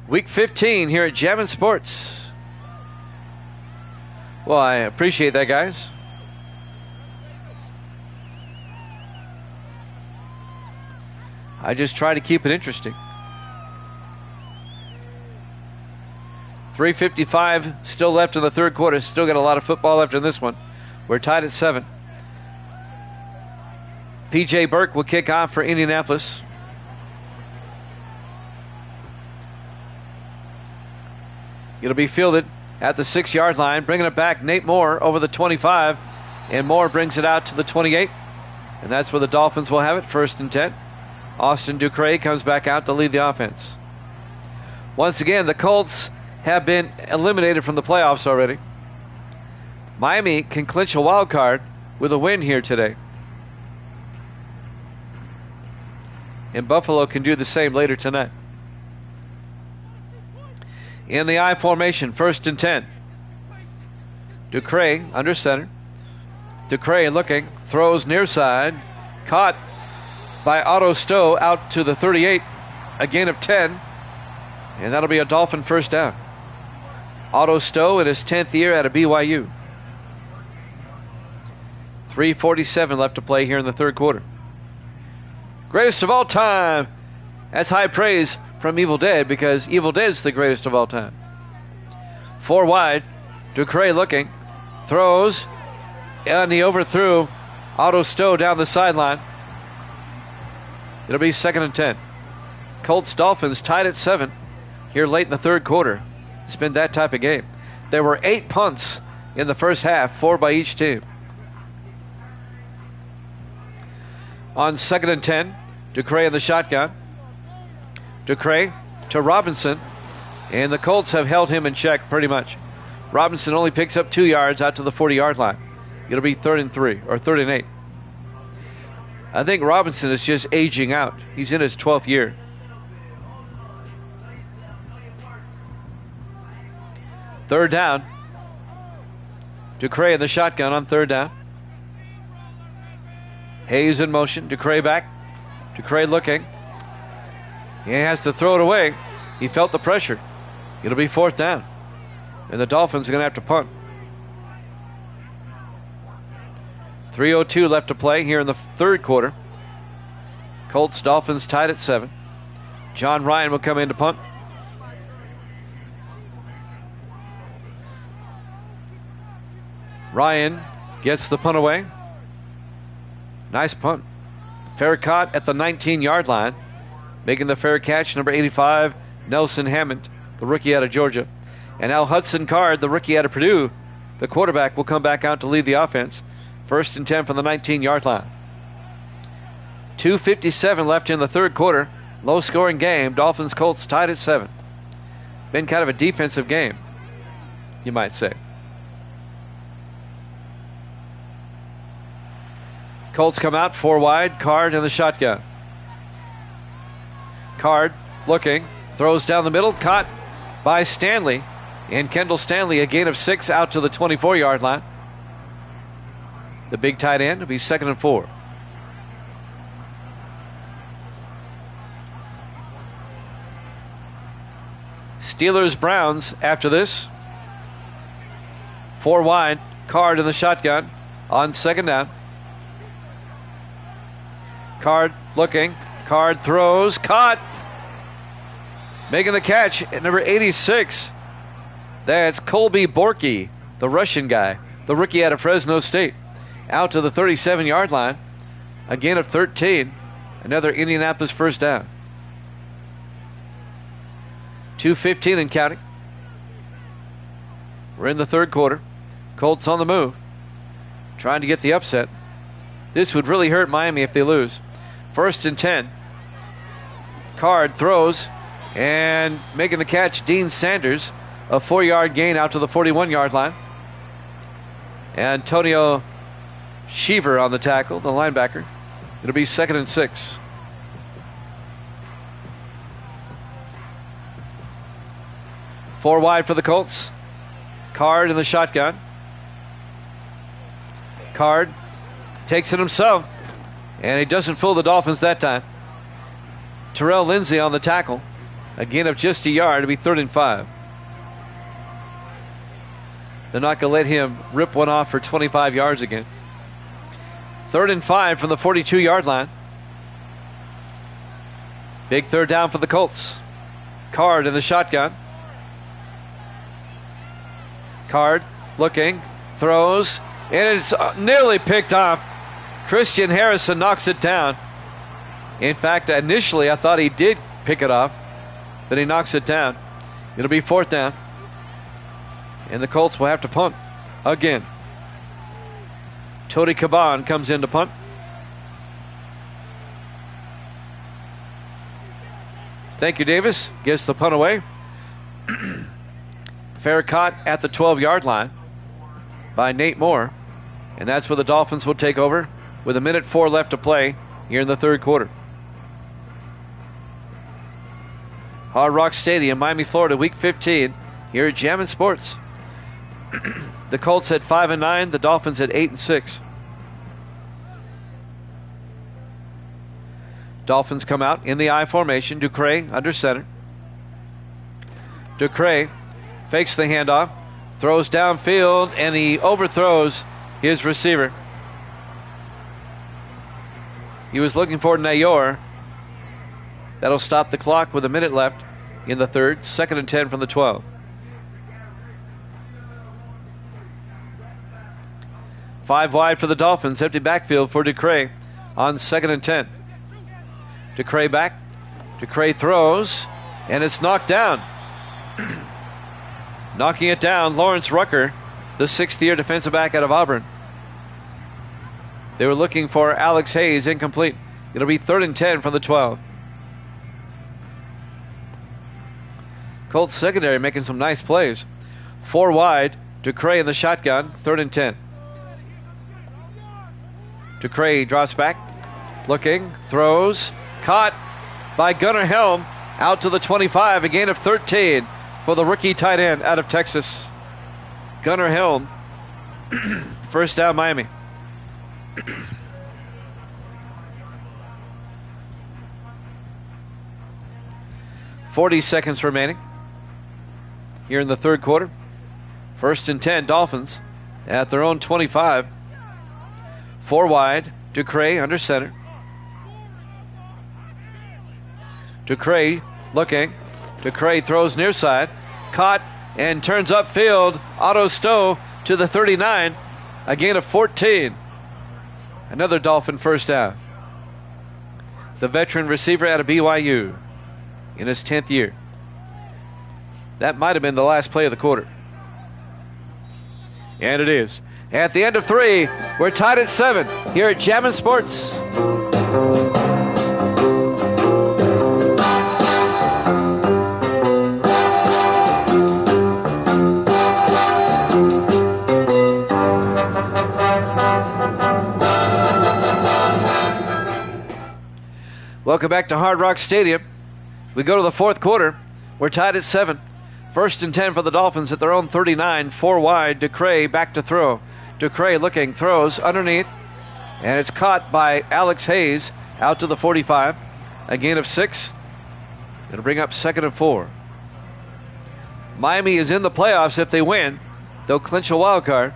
Week 15 here at Jammin' Sports. Well, I appreciate that, guys. I just try to keep it interesting. 3:55 still left in the third quarter. Still got a lot of football left in this one. We're tied at 7. P.J. Burke will kick off for Indianapolis. It'll be fielded at the 6-yard line. Bringing it back, Nate Moore over the 25. And Moore brings it out to the 28. And that's where the Dolphins will have it, 1st and 10. Austin Ducre comes back out to lead the offense. Once again, the Colts have been eliminated from the playoffs already. Miami can clinch a wild card with a win here today. And Buffalo can do the same later tonight. In the I formation, 1st and 10. Ducre under center. Ducre looking, throws near side. Caught by Otto Stowe out to the 38. A gain of 10. And that'll be a Dolphin first down. Otto Stowe in his 10th year out of BYU. 3:47 left to play here in the third quarter. Greatest of all time. That's high praise from Evil Dead, because Evil Dead's the greatest of all time. 4 wide. Ducre looking. Throws. And he overthrew Otto Stowe down the sideline. It'll be 2nd and 10. Colts Dolphins tied at 7 here late in the third quarter. It's been that type of game. There were 8 punts in the first half, 4 by each team. On 2nd and 10, Ducre in the shotgun. Ducre to Robinson, and the Colts have held him in check pretty much. Robinson only picks up 2 yards out to the 40-yard line. It'll be 3rd and 3, or 3rd and 8. I think Robinson is just aging out. He's in his 12th year. Third down. Ducre in the shotgun on 3rd down. Hayes in motion. Ducray back. Ducray looking. He has to throw it away. He felt the pressure. It'll be 4th down. And the Dolphins are going to have to punt. 3:02 left to play here in the 3rd quarter. Colts, Dolphins tied at 7. John Ryan will come in to punt. Ryan gets the punt away. Nice punt. Fair caught at the 19-yard line. Making the fair catch, number 85, Nelson Hammond, the rookie out of Georgia. And now Hudson Card, the rookie out of Purdue, the quarterback, will come back out to lead the offense. 1st and 10 from the 19-yard line. 2:57 left in the 3rd quarter. Low-scoring game. Dolphins, Colts tied at 7. Been kind of a defensive game, you might say. Colts come out 4 wide. Card in the shotgun. Card looking. Throws down the middle. Caught by Stanley. And Kendall Stanley, a gain of 6 out to the 24-yard line. The big tight end will be 2nd and 4. Steelers-Browns after this. 4 wide. Card in the shotgun on 2nd down. Card looking. Card throws. Caught. Making the catch at number 86. That's Colby Borky, the Russian guy, the rookie out of Fresno State. Out to the 37-yard line. A gain of 13. Another Indianapolis 1st down. 2:15 and counting. We're in the 3rd quarter. Colts on the move. Trying to get the upset. This would really hurt Miami if they lose. 1st and 10. Card throws. And making the catch, Dean Sanders. A 4-yard gain out to the 41-yard line. Antonio Sheaver on the tackle, the linebacker. It'll be 2nd and 6. Four wide for the Colts. Card in the shotgun. Card takes it himself. And he doesn't fool the Dolphins that time. Terrell Lindsay on the tackle. A gain of just a yard. It'll be 3rd and 5. They're not going to let him rip one off for 25 yards again. 3rd and 5 from the 42-yard line. Big 3rd down for the Colts. Card in the shotgun. Card looking, throws, and it's nearly picked off. Christian Harrison knocks it down. In fact, initially I thought he did pick it off, but he knocks it down. It'll be 4th down. And the Colts will have to punt again. Tony Caban comes in to punt. Thank you, Davis. Gets the punt away. Fair caught at the 12-yard line by Nate Moore. And that's where the Dolphins will take over with 1:04 left to play here in the 3rd quarter. Hard Rock Stadium, Miami, Florida, Week 15 here at Jammin' Sports. The Colts at 5-9, the Dolphins at 8-6. Dolphins come out in the I formation. Ducray under center. Ducray fakes the handoff, throws downfield, and he overthrows his receiver. He was looking for Nayor. That'll stop the clock with 1 minute left in the 3rd. 2nd and 10 from the 12. Five wide for the Dolphins. Empty backfield for Ducray on 2nd and 10. Ducray back. Ducray throws, and it's knocked down. Knocking it down, Lawrence Rucker, the 6th-year defensive back out of Auburn. They were looking for Alex Hayes, incomplete. It'll be 3rd and 10 from the 12. Colts secondary making some nice plays. 4 wide, Ducray in the shotgun, 3rd and 10. Ducray drops back, looking, throws, caught by Gunnar Helm out to the 25, a gain of 13 for the rookie tight end out of Texas. Gunnar Helm, 1st down Miami. 40 seconds remaining here in the third quarter. 1st and 10, Dolphins at their own 25. 4 wide, Ducray under center. Ducray looking. Ducray throws near side. Caught and turns upfield. Otto Stowe to the 39. A gain of 14. Another Dolphin first down. The veteran receiver out of BYU in his 10th year. That might have been the last play of the quarter. And it is. At the end of 3, we're tied at 7 here at Jammin' Sports. Welcome back to Hard Rock Stadium. We go to the fourth quarter. We're tied at 7. 1st and 10 for the Dolphins at their own 39. 4 wide. Ducray back to throw. Ducray looking, throws underneath, and it's caught by Alex Hayes out to the 45. A gain of 6. It'll bring up 2nd and 4. Miami is in the playoffs. If they win, they'll clinch a wild card.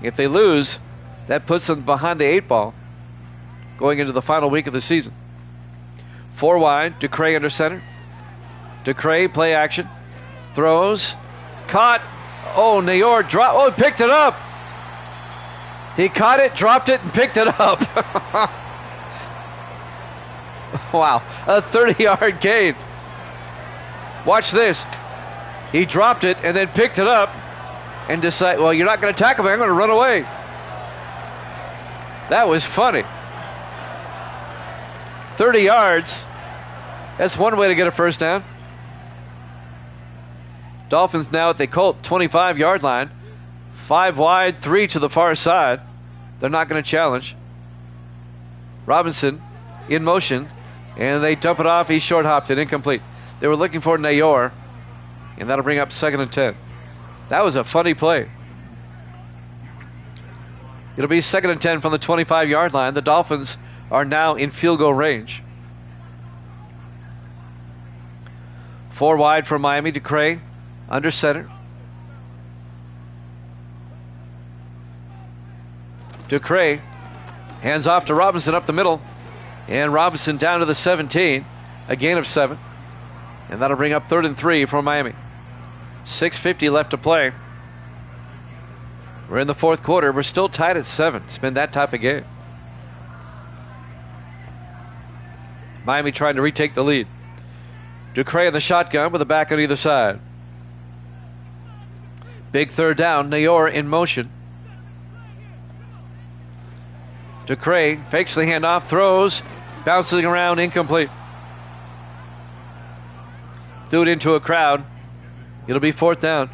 If they lose, that puts them behind the 8 ball going into the final week of the season. 4 wide, Ducray under center. Ducray, play action. Throws. Caught. Oh, Nayor dropped. Oh, he picked it up. He caught it, dropped it, and picked it up. Wow. A 30-yard gain. Watch this. He dropped it and then picked it up and decided, well, you're not going to tackle me. I'm going to run away. That was funny. 30 yards. That's one way to get a first down. Dolphins now at the Colt 25-yard line. 5 wide, 3 to the far side. They're not going to challenge. Robinson in motion, and they dump it off. He short-hopped it, incomplete. They were looking for Nayor, and that'll bring up 2nd and 10. That was a funny play. It'll be 2nd and 10 from the 25-yard line. The Dolphins are now in field goal range. 4 wide for Miami. Ducray under center. Ducray hands off to Robinson up the middle, and Robinson down to the 17. A gain of 7, and that'll bring up 3rd and 3 for Miami. 6:50 left to play. We're in the fourth quarter. We're still tied at 7. It's been that type of game. Miami trying to retake the lead. Ducray in the shotgun with a back on either side. Big third down. Nayor in motion. Ducray fakes the handoff, throws, bouncing around, incomplete. Threw it into a crowd. It'll be 4th down.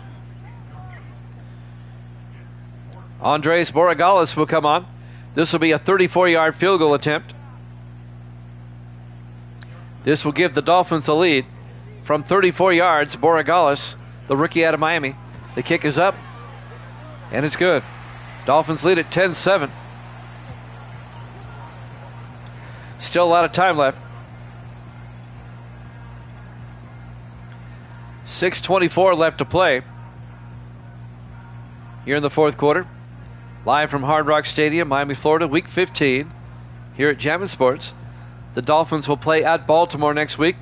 Andres Borregales will come on. This will be a 34-yard field goal attempt. This will give the Dolphins the lead. From 34 yards, Borregales, the rookie out of Miami. The kick is up, and it's good. Dolphins lead at 10-7. Still a lot of time left. 6:24 left to play here in the fourth quarter. Live from Hard Rock Stadium, Miami, Florida, Week 15 here at Jammin' Sports. The Dolphins will play at Baltimore next week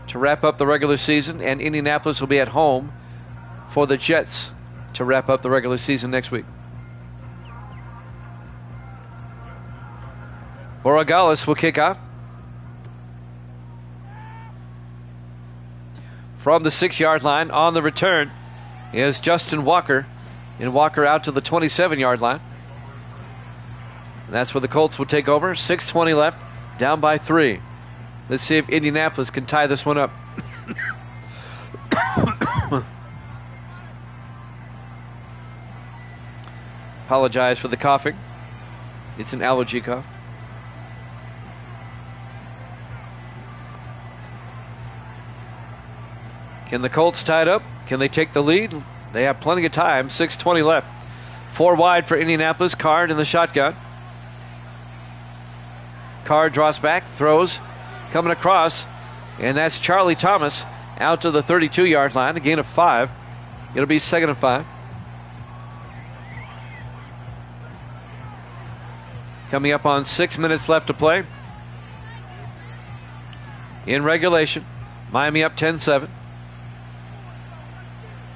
to wrap up the regular season, and Indianapolis will be at home for the Jets to wrap up the regular season next week. Borregales will kick off. From the 6-yard line on the return is Justin Walker. And Walker out to the 27-yard line. And that's where the Colts will take over. 6:20 left, down by 3. Let's see if Indianapolis can tie this one up. Apologize for the coughing. It's an allergy cough. Can the Colts tie it up? Can they take the lead? They have plenty of time. 6:20 left. 4 wide for Indianapolis. Card in the shotgun. Card draws back, throws, coming across. And that's Charlie Thomas out to the 32-yard line, a gain of 5. It'll be 2nd and 5. Coming up on 6 minutes left to play in regulation. Miami up 10-7.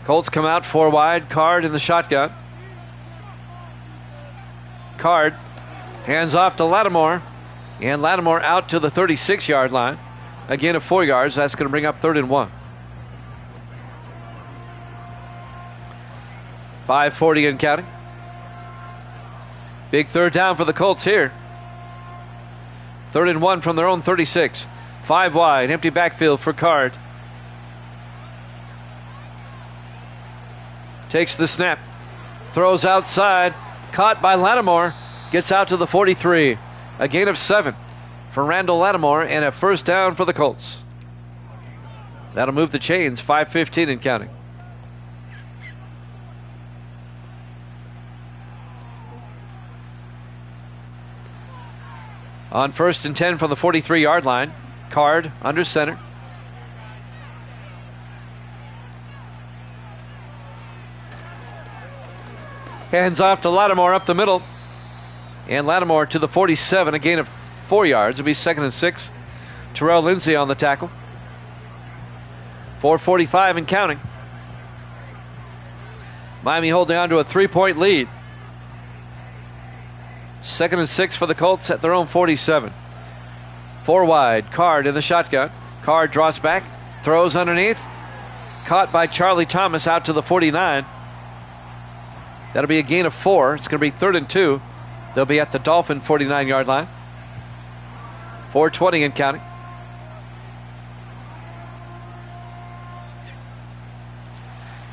Colts come out 4 wide. Card in the shotgun. Card hands off to Lattimore. And Lattimore out to the 36-yard line. A gain of 4 yards. That's going to bring up 3rd and 1. 5:40 and counting. Big 3rd down for the Colts here. 3rd and 1 from their own 36. 5 wide. Empty backfield for Card. Takes the snap. Throws outside. Caught by Lattimore. Gets out to the 43. A gain of 7 for Randall Lattimore and a 1st down for the Colts. That'll move the chains. 5:15 and counting. On 1st and 10 from the 43-yard line. Card under center. Hands off to Lattimore up the middle. And Lattimore to the 47, a gain of 4 yards. It'll be 2nd and 6. Terrell Lindsay on the tackle. 4:45 and counting. Miami holding on to a 3-point lead. 2nd and 6 for the Colts at their own 47. 4 wide. Card in the shotgun. Card draws back. Throws underneath. Caught by Charlie Thomas out to the 49. That'll be a gain of 4. It's going to be 3rd and 2. They'll be at the Dolphin 49-yard line. 4:20 and counting.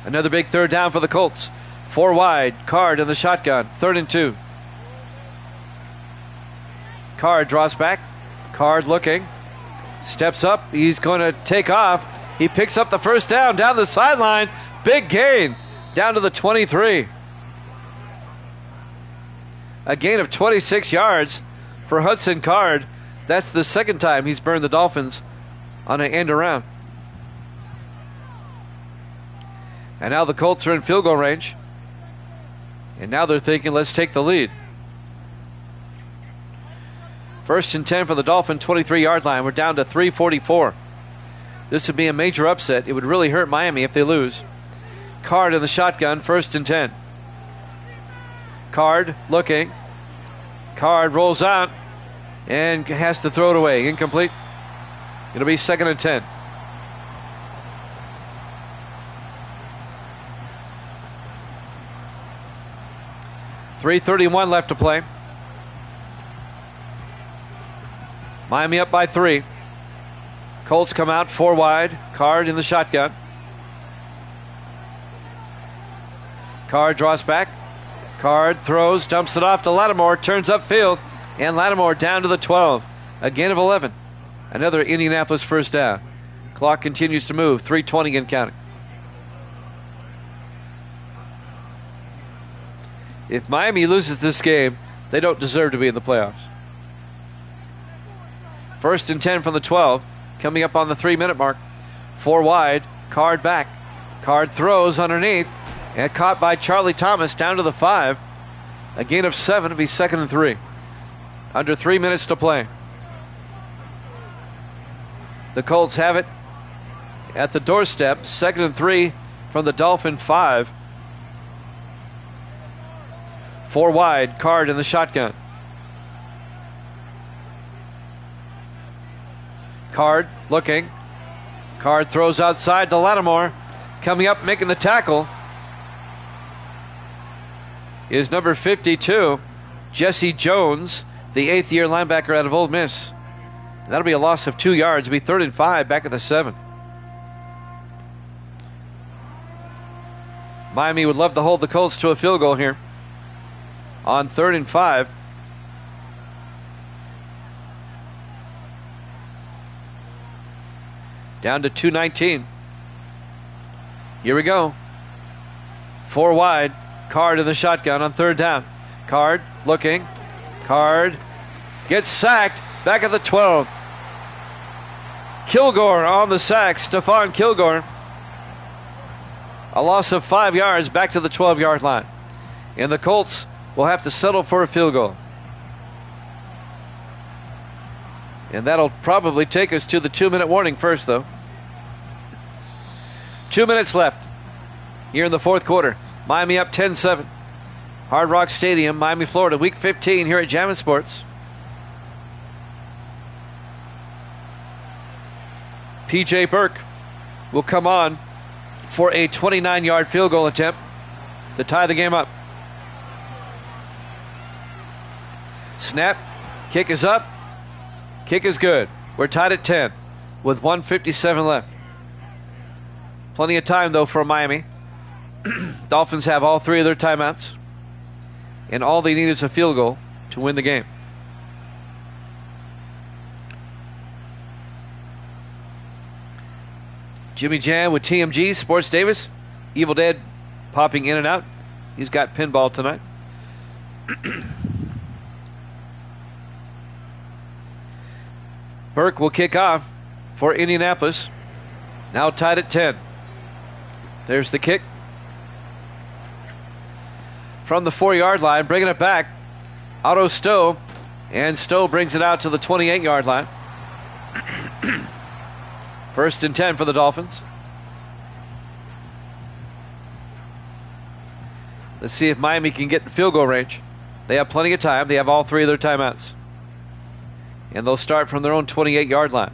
Another big 3rd down for the Colts. 4 wide. Card in the shotgun. 3rd and 2. Card draws back. Card looking. Steps up. He's going to take off. He picks up the 1st down down the sideline. Big gain down to the 23. A gain of 26 yards for Hudson Card. That's the 2nd time he's burned the Dolphins on an end around. And now the Colts are in field goal range. And now they're thinking, let's take the lead. 1st and 10 for the Dolphin 23-yard line. We're down to 3:44. This would be a major upset. It would really hurt Miami if they lose. Card in the shotgun, 1st and 10. Card looking. Card rolls out and has to throw it away. Incomplete. It'll be 2nd and 10. .331 left to play. Miami up by 3. Colts come out 4 wide. Card in the shotgun. Card draws back. Card throws, dumps it off to Lattimore, turns upfield, and Lattimore down to the 12. A gain of 11. Another Indianapolis 1st down. Clock continues to move. 3:20 and counting. If Miami loses this game, they don't deserve to be in the playoffs. 1st and 10 from the 12. Coming up on the 3-minute mark. 4 wide. Card back. Card throws underneath. And caught by Charlie Thomas down to the 5. A gain of 7 to be 2nd and 3. Under 3 minutes to play. The Colts have it at the doorstep. 2nd and 3 from the Dolphin 5. 4 wide. Card in the shotgun. Card looking. Card throws outside to Lattimore. Coming up, making the tackle is number 52, Jesse Jones, the 8th-year linebacker out of Ole Miss. That'll be a loss of 2 yards. It'll be 3rd and 5 back at the 7. Miami would love to hold the Colts to a field goal here on 3rd and 5. Down to 2:19. Here we go. 4 wide. Card in the shotgun on 3rd down. Card looking. Card gets sacked back at the 12. Kilgore on the sack. Stephon Kilgore. A loss of 5 yards back to the 12-yard line. And the Colts will have to settle for a field goal. And that'll probably take us to the 2-minute warning first, though. 2 minutes left here in the fourth quarter. Miami up 10-7. Hard Rock Stadium, Miami, Florida, Week 15 here at Jammin' Sports. P.J. Burke will come on for a 29-yard field goal attempt to tie the game up. Snap. Kick is up. Kick is good. We're tied at 10 with 1:57 left. Plenty of time, though, for Miami. Dolphins have all 3 of their timeouts. And all they need is a field goal to win the game. Jimmy Jan with TMG, Sports Davis. Evil Dead popping in and out. He's got pinball tonight. Burke will kick off for Indianapolis. Now tied at 10. There's the kick. From the 4-yard line, bringing it back. Otto Stowe. And Stowe brings it out to the 28-yard line. 1st and 10 for the Dolphins. Let's see if Miami can get in field goal range. They have plenty of time. They have all 3 of their timeouts. And they'll start from their own 28-yard line.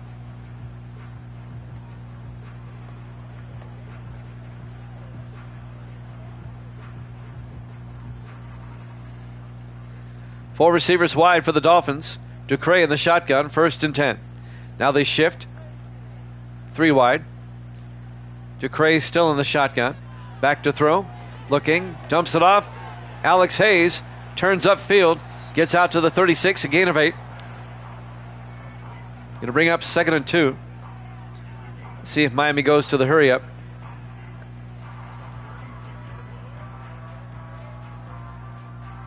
Four receivers wide for the Dolphins. Ducre in the shotgun, 1st and 10. Now they shift. 3 wide. Ducre still in the shotgun. Back to throw. Looking. Dumps it off. Alex Hayes turns upfield. Gets out to the 36. A gain of 8. Going to bring up 2nd and 2. Let's see if Miami goes to the hurry up.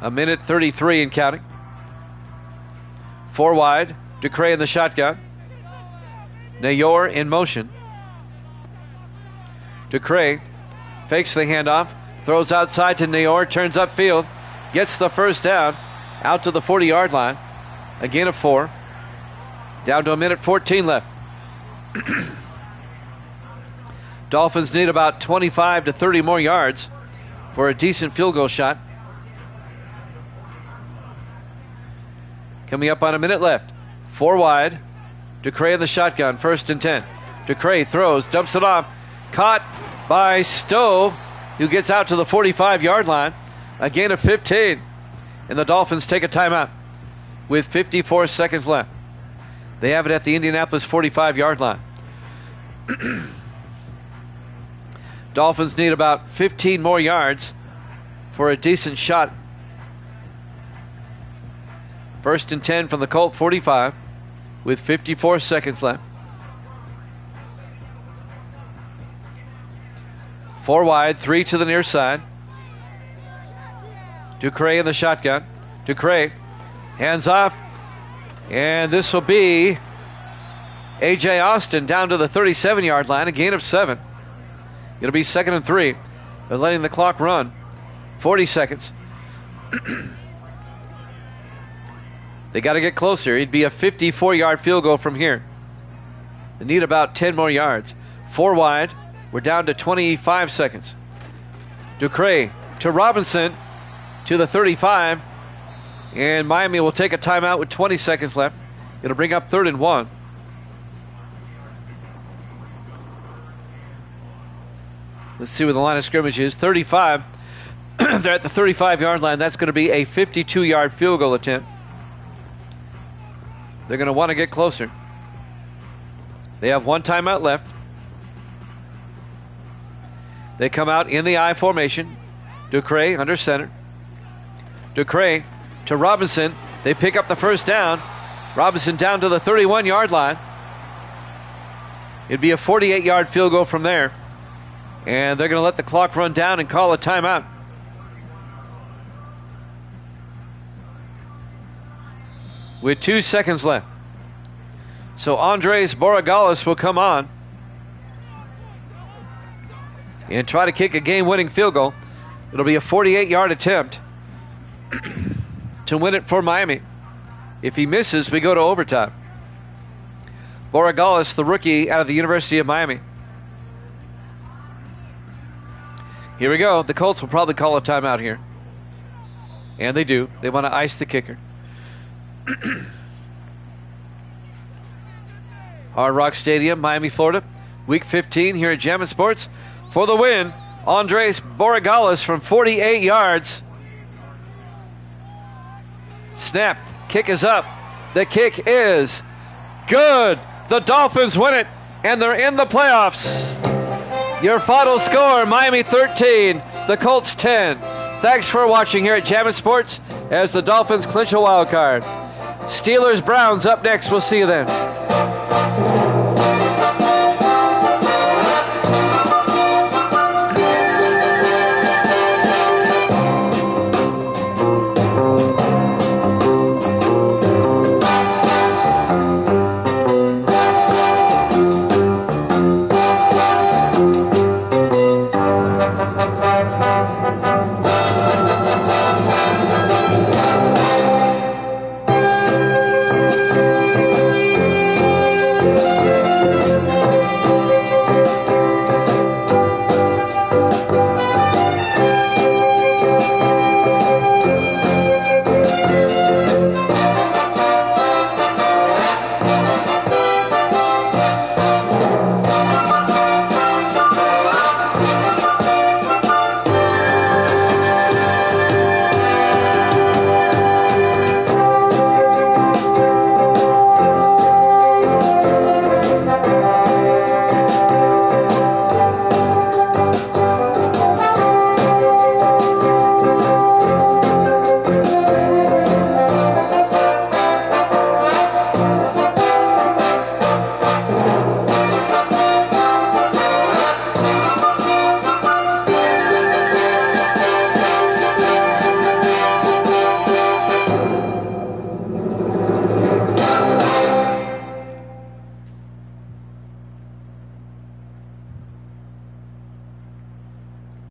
A minute 33 and counting. 4 wide. Ducre in the shotgun. Nayor in motion. Ducre fakes the handoff. Throws outside to Nayor. Turns upfield. Gets the first down. Out to the 40-yard line. A gain of 4. Down to a minute 14 left. Dolphins need about 25 to 30 more yards for a decent field goal shot. Coming up on a minute left. 4 wide. Ducre in the shotgun. 1st and 10. Ducre throws. Dumps it off. Caught by Stowe, who gets out to the 45-yard line. A gain of 15. And the Dolphins take a timeout with 54 seconds left. They have it at the Indianapolis 45-yard line. Dolphins need about 15 more yards for a decent shot. 1st and 10 from the Colt 45 with 54 seconds left. 4 wide, 3 to the near side. Ducre in the shotgun. Ducre hands off. And this will be A.J. Austin down to the 37-yard line. A gain of 7. It'll be 2nd and 3. They're letting the clock run. 40 seconds. They got to get closer. It'd be a 54-yard field goal from here. They need about 10 more yards. 4 wide. We're down to 25 seconds. Ducre to Robinson to the 35. And Miami will take a timeout with 20 seconds left. It'll bring up 3rd and 1. Let's see where the line of scrimmage is. 35. They're at the 35-yard line. That's going to be a 52-yard field goal attempt. They're going to want to get closer. They have 1 timeout left. They come out in the I formation. Ducre under center. Ducre to Robinson. They pick up the first down. Robinson down to the 31-yard line. It'd be a 48-yard field goal from there. And they're going to let the clock run down and call a timeout. With 2 seconds left. So Andres Borregales will come on and try to kick a game-winning field goal. It'll be a 48-yard attempt to win it for Miami. If he misses, we go to overtime. Borregales, the rookie out of the University of Miami. Here we go. The Colts will probably call a timeout here. And they do. They want to ice the kicker. Hard Rock Stadium, Miami, Florida. Week 15 here at Jammin' Sports. For the win, Andres Borregales from 48 yards. Snap. Kick is up. The kick is good. The Dolphins win it, and they're in the playoffs. Your final score, Miami 13, the Colts 10. Thanks for watching here at Jammin' Sports as the Dolphins clinch a wild card. Steelers-Browns up next. We'll see you then.